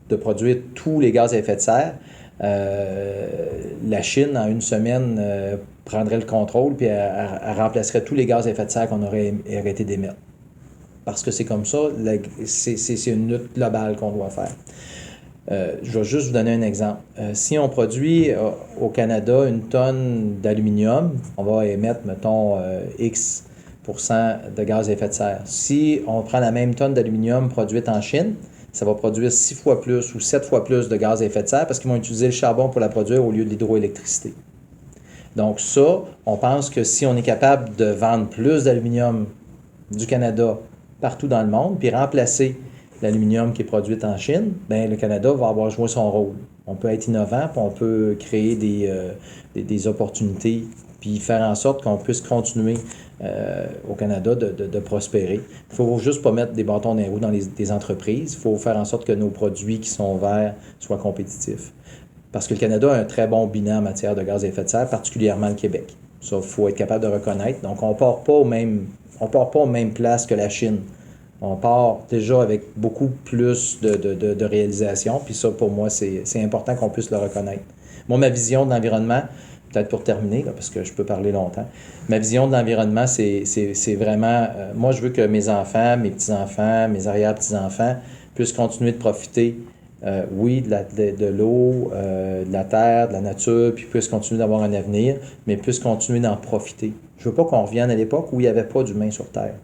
de produire tous les gaz à effet de serre, la Chine, en une semaine, prendrait le contrôle puis elle remplacerait tous les gaz à effet de serre qu'on aurait arrêté d'émettre. Parce que c'est comme ça, c'est une lutte globale qu'on doit faire. Je vais juste vous donner un exemple. Si on produit au Canada une tonne d'aluminium, on va émettre, mettons, X de gaz à effet de serre. Si on prend la même tonne d'aluminium produite en Chine, ça va produire 6 fois plus ou 7 fois plus de gaz à effet de serre parce qu'ils vont utiliser le charbon pour la produire au lieu de l'hydroélectricité. Donc ça, on pense que si on est capable de vendre plus d'aluminium du Canada partout dans le monde, puis remplacer l'aluminium qui est produit en Chine, bien, le Canada va avoir joué son rôle. On peut être innovant, puis on peut créer des opportunités, puis faire en sorte qu'on puisse continuer au Canada de prospérer. Il ne faut juste pas mettre des bâtons dans les roues dans des entreprises. Il faut faire en sorte que nos produits qui sont verts soient compétitifs. Parce que le Canada a un très bon bilan en matière de gaz à effet de serre, particulièrement le Québec. Ça, il faut être capable de reconnaître. Donc, on ne part pas aux mêmes places que la Chine. On part déjà avec beaucoup plus de réalisation. Puis ça, pour moi, c'est important qu'on puisse le reconnaître. Moi, ma vision de l'environnement, peut-être pour terminer, là, parce que je peux parler longtemps, ma vision de l'environnement, c'est vraiment... moi, je veux que mes enfants, mes petits-enfants, mes arrière-petits-enfants puissent continuer de profiter, oui, de l'eau, de la terre, de la nature, puis puissent continuer d'avoir un avenir, mais puissent continuer d'en profiter. Je veux pas qu'on revienne à l'époque où il n'y avait pas d'humains sur Terre.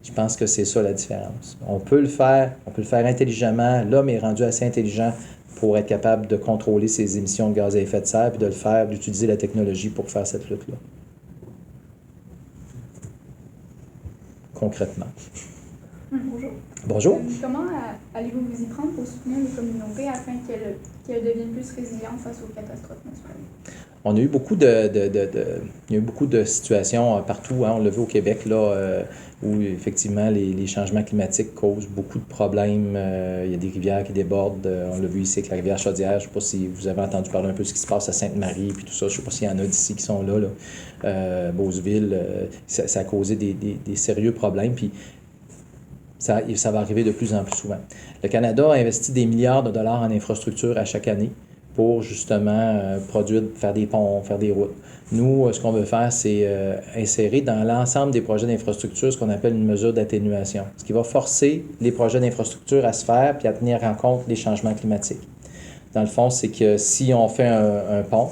Je pense que c'est ça la différence. On peut le faire intelligemment. L'homme est rendu assez intelligent pour être capable de contrôler ses émissions de gaz à effet de serre, puis de le faire, d'utiliser la technologie pour faire cette lutte-là. Concrètement. Bonjour. Bonjour. Comment allez-vous vous y prendre pour soutenir les communautés afin qu'elles deviennent plus résilientes face aux catastrophes naturelles? On a eu beaucoup il y a eu beaucoup de situations partout, hein, on l'a vu au Québec, là, où effectivement les changements climatiques causent beaucoup de problèmes. Il y a des rivières qui débordent. On l'a vu ici avec la rivière Chaudière. Je ne sais pas si vous avez entendu parler un peu de ce qui se passe à Sainte-Marie puis tout ça. Je ne sais pas s'il y en a d'ici qui sont là. Beauceville, ça a causé des sérieux problèmes. Puis ça va arriver de plus en plus souvent. Le Canada a investi des milliards de dollars en infrastructures à chaque année pour justement faire des ponts, faire des routes. Nous, ce qu'on veut faire, c'est insérer dans l'ensemble des projets d'infrastructure ce qu'on appelle une mesure d'atténuation, ce qui va forcer les projets d'infrastructure à se faire puis à tenir en compte les changements climatiques. Dans le fond, c'est que si on fait un pont,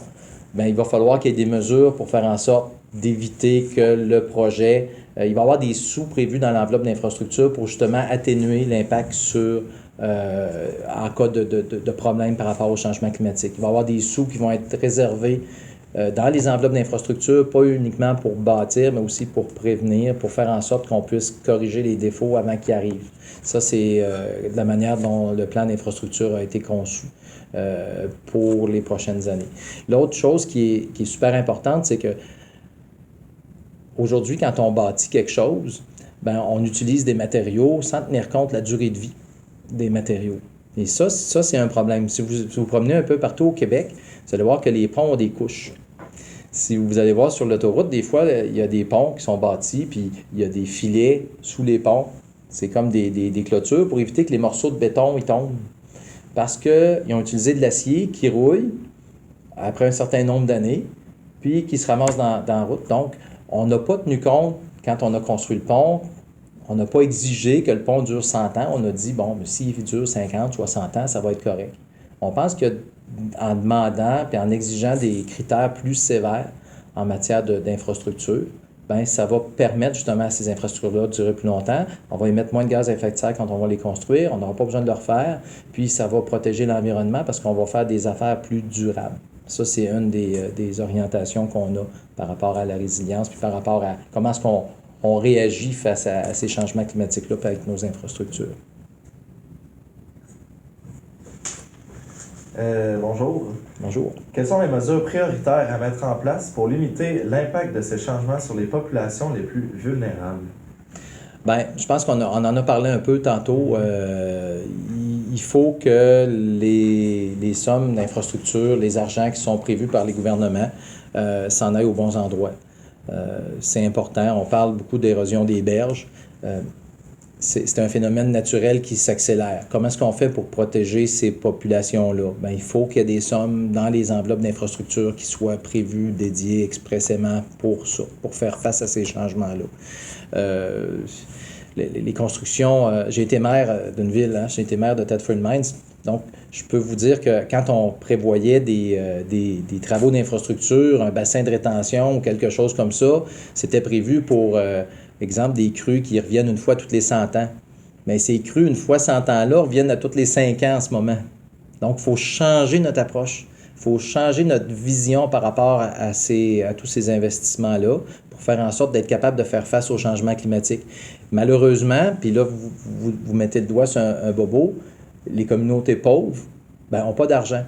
bien, il va falloir qu'il y ait des mesures pour faire en sorte d'éviter que le projet... il va y avoir des sous prévus dans l'enveloppe d'infrastructure pour justement atténuer l'impact sur en cas de problème par rapport au changement climatique. Il va y avoir des sous qui vont être réservés dans les enveloppes d'infrastructure, pas uniquement pour bâtir, mais aussi pour prévenir, pour faire en sorte qu'on puisse corriger les défauts avant qu'ils arrivent. Ça, c'est la manière dont le plan d'infrastructure a été conçu pour les prochaines années. L'autre chose qui est super importante, c'est que aujourd'hui, quand on bâtit quelque chose, ben, on utilise des matériaux sans tenir compte de la durée de vie des matériaux. Et ça c'est un problème. Si vous promenez un peu partout au Québec, vous allez voir que les ponts ont des couches. Si vous allez voir sur l'autoroute, des fois, il y a des ponts qui sont bâtis, puis il y a des filets sous les ponts. C'est comme des clôtures pour éviter que les morceaux de béton ils tombent. Parce qu'ils ont utilisé de l'acier qui rouille après un certain nombre d'années, puis qui se ramasse dans la route. Donc, on n'a pas tenu compte, quand on a construit le pont, on n'a pas exigé que le pont dure 100 ans. On a dit, bon, mais s'il dure 50, 60 ans, ça va être correct. On pense qu'en demandant et en exigeant des critères plus sévères en matière d'infrastructure, ben, ça va permettre justement à ces infrastructures-là de durer plus longtemps. On va émettre moins de gaz à effet de serre quand on va les construire. On n'aura pas besoin de le refaire. Puis, ça va protéger l'environnement parce qu'on va faire des affaires plus durables. Ça, c'est une des orientations qu'on a par rapport à la résilience, puis par rapport à comment est-ce qu'on réagit face à ces changements climatiques-là avec nos infrastructures. Bonjour. Bonjour. Quelles sont les mesures prioritaires à mettre en place pour limiter l'impact de ces changements sur les populations les plus vulnérables? Bien, je pense qu'on en a parlé un peu tantôt. Il faut que les sommes d'infrastructure, les argents qui sont prévus par les gouvernements, s'en aillent aux bons endroits. C'est important. On parle beaucoup d'érosion des berges. C'est un phénomène naturel qui s'accélère. Comment est-ce qu'on fait pour protéger ces populations-là? Bien, il faut qu'il y ait des sommes dans les enveloppes d'infrastructure qui soient prévues, dédiées expressément pour ça, pour faire face à ces changements-là. Les constructions, j'ai été maire d'une ville, hein, j'ai été maire de Thetford Mines, donc je peux vous dire que quand on prévoyait des travaux d'infrastructure, un bassin de rétention ou quelque chose comme ça, c'était prévu pour, exemple, des crues qui reviennent une fois toutes les 100 ans. Mais ces crues, une fois 100 ans-là, reviennent à tous les 5 ans en ce moment. Donc, il faut changer notre approche. Il Il faut changer notre vision par rapport à tous ces investissements-là pour faire en sorte d'être capable de faire face au changement climatique. Malheureusement, puis là, vous mettez le doigt sur un bobo, les communautés pauvres n'ont pas d'argent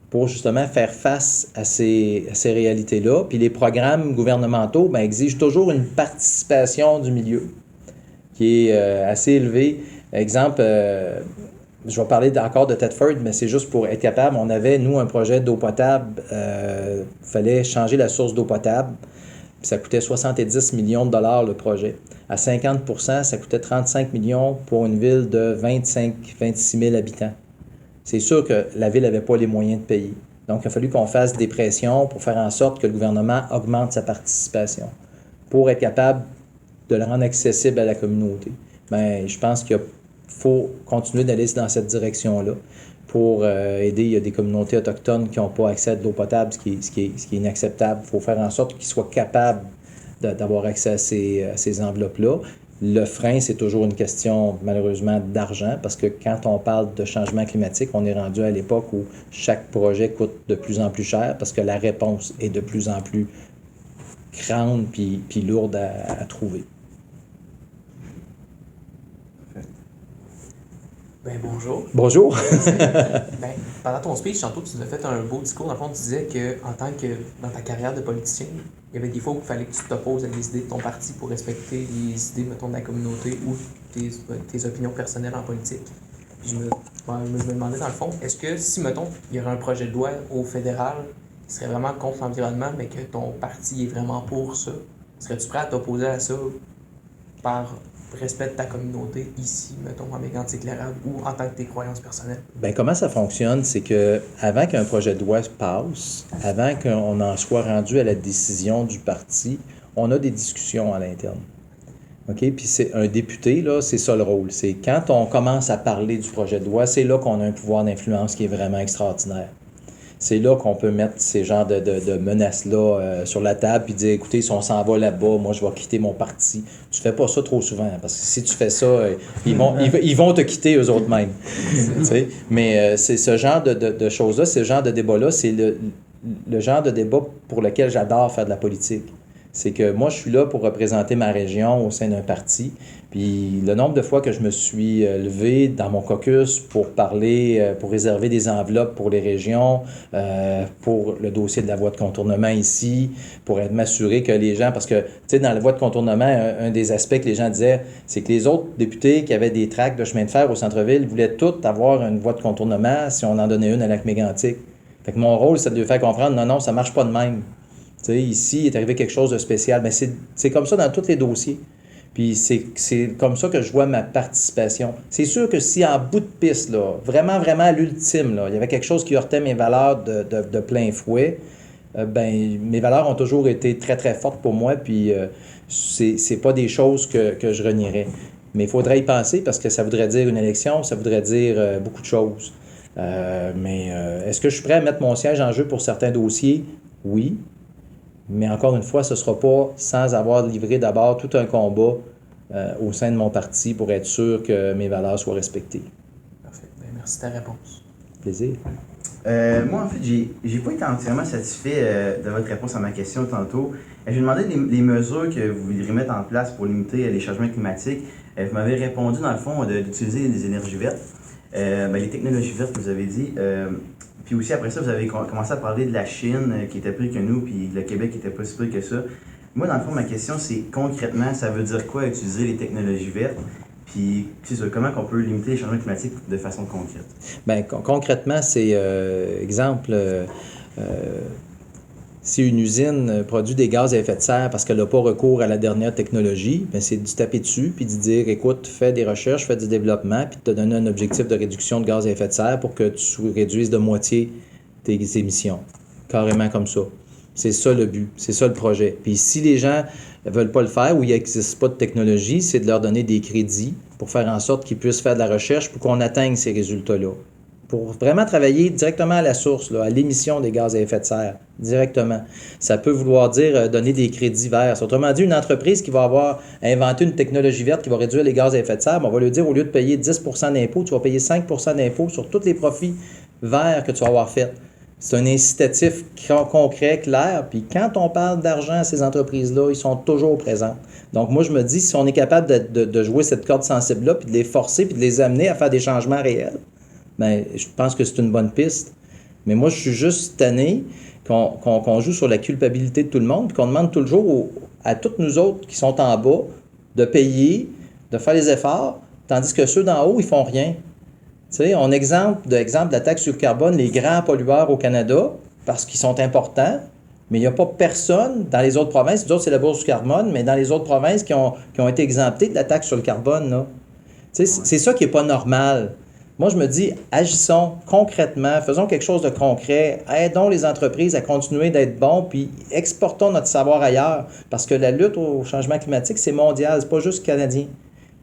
pour justement faire face à ces réalités-là. Puis les programmes gouvernementaux exigent toujours une participation du milieu qui est assez élevée. Exemple, je vais parler encore de Thetford, mais c'est juste pour être capable. On avait, nous, un projet d'eau potable. Il fallait changer la source d'eau potable. Puis ça coûtait 70 millions de dollars le projet. À 50%, ça coûtait 35 millions pour une ville de 25-26 000 habitants. C'est sûr que la ville n'avait pas les moyens de payer. Donc, il a fallu qu'on fasse des pressions pour faire en sorte que le gouvernement augmente sa participation pour être capable de le rendre accessible à la communauté. Mais je pense qu'il faut continuer d'aller dans cette direction-là pour aider. Il y a des communautés autochtones qui n'ont pas accès à de l'eau potable, ce qui est inacceptable. Il faut faire en sorte qu'ils soient capables d'avoir accès à ces enveloppes-là. Le frein, c'est toujours une question, malheureusement, d'argent, parce que quand on parle de changement climatique, on est rendu à l'époque où chaque projet coûte de plus en plus cher, parce que la réponse est de plus en plus grande puis lourde à trouver. Ben bonjour. Bonjour. Pendant ton speech, tantôt, tu nous as fait un beau discours. Dans le fond, tu disais que dans ta carrière de politicien, il y avait des fois où il fallait que tu t'opposes à des idées de ton parti pour respecter les idées, mettons, de la communauté ou tes opinions personnelles en politique. Puis je me demandais, dans le fond, est-ce que si, mettons, il y aurait un projet de loi au fédéral qui serait vraiment contre l'environnement, mais que ton parti est vraiment pour ça, serais-tu prêt à t'opposer à ça par respect de ta communauté ici, mettons, en Mégantic-Lérable ou en tant que tes croyances personnelles? Comment ça fonctionne, c'est que avant qu'un projet de loi passe, avant qu'on en soit rendu à la décision du parti, on a des discussions à l'interne. OK? Puis c'est un député, là, c'est ça le rôle. C'est quand on commence à parler du projet de loi, c'est là qu'on a un pouvoir d'influence qui est vraiment extraordinaire. C'est là qu'on peut mettre ces genres de menaces-là sur la table puis dire, écoutez, si on s'en va là-bas, moi, je vais quitter mon parti. Tu fais pas ça trop souvent, parce que si tu fais ça, ils vont te quitter eux autres mêmes. Mais c'est ce genre de choses-là, ce genre de débat-là, c'est le genre de débat pour lequel j'adore faire de la politique. C'est que moi, je suis là pour représenter ma région au sein d'un parti. Puis le nombre de fois que je me suis levé dans mon caucus pour parler, pour réserver des enveloppes pour les régions, pour le dossier de la voie de contournement ici, pour m'assurer que les gens, parce que, tu sais, dans la voie de contournement, un des aspects que les gens disaient, c'est que les autres députés qui avaient des tracts de chemin de fer au centre-ville voulaient tous avoir une voie de contournement si on en donnait une à Lac-Mégantic. Fait que mon rôle, c'est de lui faire comprendre, non, ça marche pas de même. Tu sais, ici, il est arrivé quelque chose de spécial. Mais c'est comme ça dans tous les dossiers. Puis c'est comme ça que je vois ma participation. C'est sûr que si en bout de piste, là, vraiment, vraiment à l'ultime, là, il y avait quelque chose qui heurtait mes valeurs de plein fouet, mes valeurs ont toujours été très, très fortes pour moi. Puis c'est pas des choses que je renierais. Mais il faudrait y penser parce que ça voudrait dire une élection, ça voudrait dire beaucoup de choses. Est-ce que je suis prêt à mettre mon siège en jeu pour certains dossiers? Oui. Mais encore une fois, ce ne sera pas sans avoir livré d'abord tout un combat au sein de mon parti pour être sûr que mes valeurs soient respectées. Parfait. Merci de ta réponse. Plaisir. Moi, en fait, j'ai pas été entièrement satisfait de votre réponse à ma question tantôt. Je me demandais les mesures que vous voudriez mettre en place pour limiter les changements climatiques. Vous m'avez répondu, dans le fond, d'utiliser les énergies vertes. Les technologies vertes, vous avez dit. Puis aussi, après ça, vous avez commencé à parler de la Chine qui était plus que nous, puis le Québec qui était pas si peu que ça. Moi, dans le fond, ma question, c'est concrètement, ça veut dire quoi utiliser les technologies vertes? Puis, c'est ça, comment on peut limiter les changements climatiques de façon concrète? Concrètement, c'est, exemple, si une usine produit des gaz à effet de serre parce qu'elle n'a pas recours à la dernière technologie, c'est de se taper dessus puis de dire, écoute, fais des recherches, fais du développement, puis de te donner un objectif de réduction de gaz à effet de serre pour que tu réduises de moitié tes émissions. Carrément comme ça. C'est ça le but, c'est ça le projet. Puis si les gens ne veulent pas le faire ou il n'existe pas de technologie, c'est de leur donner des crédits pour faire en sorte qu'ils puissent faire de la recherche pour qu'on atteigne ces résultats-là. Pour vraiment travailler directement à la source, là, à l'émission des gaz à effet de serre, directement. Ça peut vouloir dire donner des crédits verts. Autrement dit, une entreprise qui va avoir inventé une technologie verte qui va réduire les gaz à effet de serre, on va lui dire, au lieu de payer 10 d'impôts, tu vas payer 5 d'impôts sur tous les profits verts que tu vas avoir faits. C'est un incitatif concret, clair. Puis quand on parle d'argent à ces entreprises-là, ils sont toujours présents. Donc moi, je me dis, si on est capable de jouer cette corde sensible-là, puis de les forcer, puis de les amener à faire des changements réels, bien, je pense que c'est une bonne piste. Mais moi, je suis juste tanné qu'on joue sur la culpabilité de tout le monde, puis qu'on demande toujours à toutes nous autres qui sont en bas de payer, de faire les efforts, tandis que ceux d'en haut, ils font rien. Tu sais, on exemple de la taxe sur le carbone, les grands pollueurs au Canada, parce qu'ils sont importants, mais il n'y a pas personne dans les autres provinces, les autres c'est la bourse du carbone, mais dans les autres provinces qui ont été exemptées de la taxe sur le carbone, là. Tu sais, c'est ça qui n'est pas normal. Moi, je me dis, agissons concrètement, faisons quelque chose de concret, aidons les entreprises à continuer d'être bons, puis exportons notre savoir ailleurs, parce que la lutte au changement climatique, c'est mondial, c'est pas juste canadien.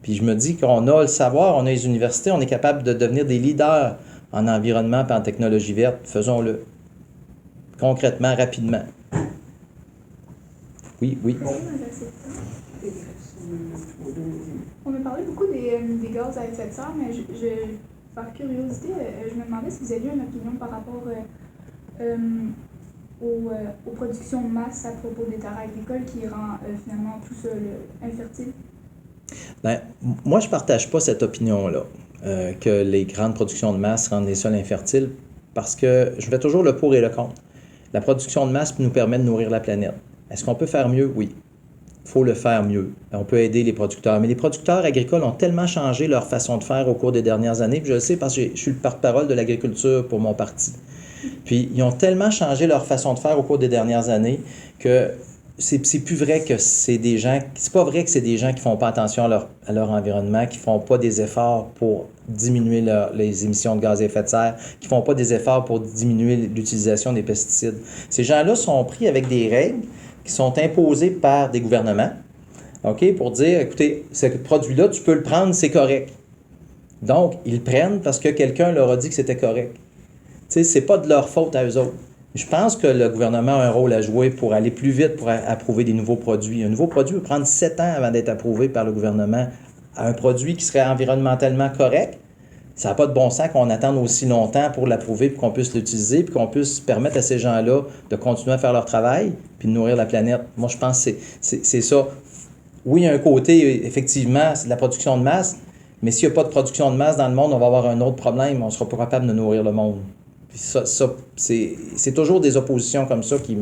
Puis je me dis qu'on a le savoir, on a les universités, on est capable de devenir des leaders en environnement et en technologie verte. Faisons-le. Concrètement, rapidement. Oui. On a parlé beaucoup des gaz à effet de serre, mais par curiosité, je me demandais si vous aviez une opinion par rapport aux productions de masse à propos des terres agricoles qui rend finalement tout ça infertile. Bien, moi, je ne partage pas cette opinion-là, que les grandes productions de masse rendent les sols infertiles, parce que je fais toujours le pour et le contre. La production de masse nous permet de nourrir la planète. Est-ce qu'on peut faire mieux? Oui. Il faut le faire mieux. On peut aider les producteurs. Mais les producteurs agricoles ont tellement changé leur façon de faire au cours des dernières années, puis je le sais parce que je suis le porte-parole de l'agriculture pour mon parti. Puis ils ont tellement changé leur façon de faire au cours des dernières années que c'est plus vrai que c'est des gens... C'est pas vrai que c'est des gens qui font pas attention à leur environnement, qui font pas des efforts pour diminuer les émissions de gaz à effet de serre, qui font pas des efforts pour diminuer l'utilisation des pesticides. Ces gens-là sont pris avec des règles qui sont imposées par des gouvernements, OK, pour dire, écoutez, ce produit-là, tu peux le prendre, c'est correct. Donc, ils le prennent parce que quelqu'un leur a dit que c'était correct. Tu sais, c'est pas de leur faute à eux autres. Je pense que le gouvernement a un rôle à jouer pour aller plus vite pour approuver des nouveaux produits. Un nouveau produit peut prendre 7 ans avant d'être approuvé par le gouvernement. Un produit qui serait environnementalement correct, ça n'a pas de bon sens qu'on attende aussi longtemps pour l'approuver, puis qu'on puisse l'utiliser, puis qu'on puisse permettre à ces gens-là de continuer à faire leur travail, puis de nourrir la planète. Moi, je pense que c'est ça. Oui, il y a un côté, effectivement, c'est de la production de masse, mais s'il n'y a pas de production de masse dans le monde, on va avoir un autre problème, on ne sera pas capable de nourrir le monde. Puis ça c'est toujours des oppositions comme ça qui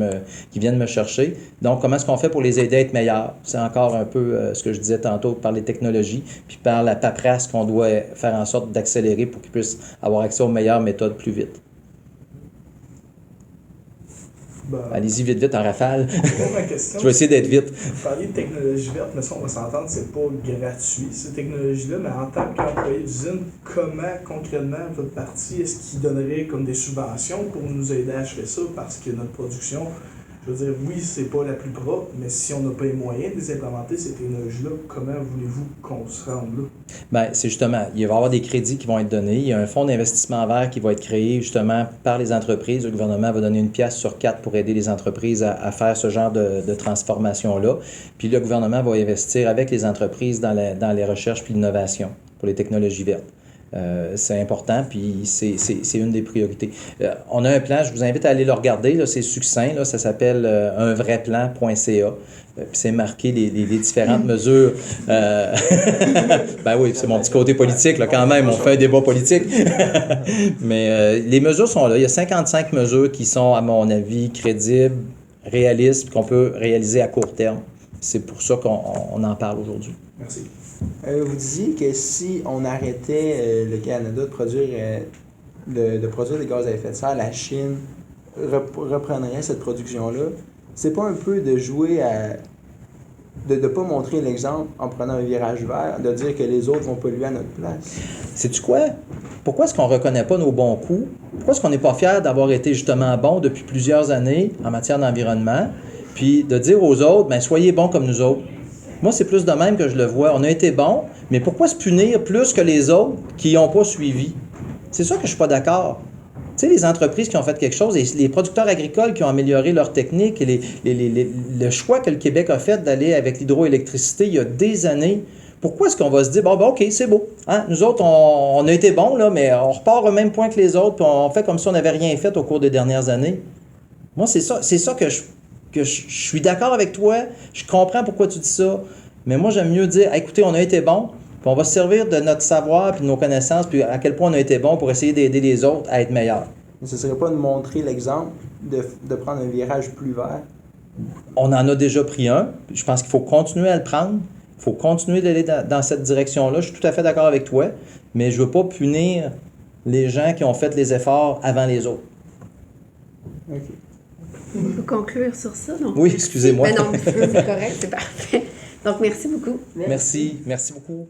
viennent me chercher. Donc, comment est-ce qu'on fait pour les aider à être meilleurs? C'est encore un peu ce que je disais tantôt par les technologies, puis par la paperasse qu'on doit faire en sorte d'accélérer pour qu'ils puissent avoir accès aux meilleures méthodes plus vite. Allez-y vite en rafale. Ma question, je vais essayer d'être vite. Vous parliez de technologie verte, mais ça, on va s'entendre, c'est pas gratuit, ces technologies-là, mais en tant qu'employé d'usine, comment concrètement votre parti, est-ce qu'il donnerait comme des subventions pour nous aider à achever ça? Parce que notre production, je veux dire, oui, c'est pas la plus propre, mais si on n'a pas les moyens de les implémenter, ces technologies-là, comment voulez-vous qu'on se rende là? Bien, c'est justement, il va y avoir des crédits qui vont être donnés. Il y a un fonds d'investissement vert qui va être créé justement par les entreprises. Le gouvernement va donner 1 pièce sur 4 pour aider les entreprises à faire ce genre de transformation-là. Puis le gouvernement va investir avec les entreprises dans les recherches puis l'innovation pour les technologies vertes. C'est important, puis c'est une des priorités. On a un plan, je vous invite à aller le regarder, là, c'est succinct, là, ça s'appelle unvraiplan.ca. Puis c'est marqué les différentes mesures. Ben oui, c'est mon petit côté politique, là, quand même, on fait un débat politique. Mais les mesures sont là. Il y a 55 mesures qui sont, à mon avis, crédibles, réalistes, qu'on peut réaliser à court terme. C'est pour ça qu'on en parle aujourd'hui. Merci. Vous disiez que si on arrêtait le Canada de produire des gaz à effet de serre, la Chine reprendrait cette production-là. C'est pas un peu de jouer à... de ne pas montrer l'exemple en prenant un virage vert, de dire que les autres vont polluer à notre place? Sais-tu quoi? Pourquoi est-ce qu'on ne reconnaît pas nos bons coups? Pourquoi est-ce qu'on n'est pas fiers d'avoir été justement bons depuis plusieurs années en matière d'environnement? Puis de dire aux autres, bien, soyez bons comme nous autres. Moi, c'est plus de même que je le vois. On a été bons, mais pourquoi se punir plus que les autres qui n'ont pas suivi? C'est ça que je ne suis pas d'accord. Tu sais, les entreprises qui ont fait quelque chose, les producteurs agricoles qui ont amélioré leur technique, et le choix que le Québec a fait d'aller avec l'hydroélectricité il y a des années Pourquoi est-ce qu'on va se dire, bon, ben, OK, c'est beau. Hein? Nous autres, on a été bons, là, mais on repart au même point que les autres, puis on fait comme si on n'avait rien fait au cours des dernières années. Moi, c'est ça que je suis d'accord avec toi, je comprends pourquoi tu dis ça, mais moi, j'aime mieux dire, écoutez, on a été bons, puis on va se servir de notre savoir, puis de nos connaissances, puis à quel point on a été bons pour essayer d'aider les autres à être meilleurs. Mais ce serait pas de montrer l'exemple, de prendre un virage plus vert. On en a déjà pris un. Je pense qu'il faut continuer à le prendre. Il faut continuer d'aller dans cette direction-là. Je suis tout à fait d'accord avec toi, mais je ne veux pas punir les gens qui ont fait les efforts avant les autres. OK. On peut conclure sur ça, donc. Oui, excusez-moi. Ben non, c'est correct, c'est parfait. Donc, merci beaucoup. Merci beaucoup.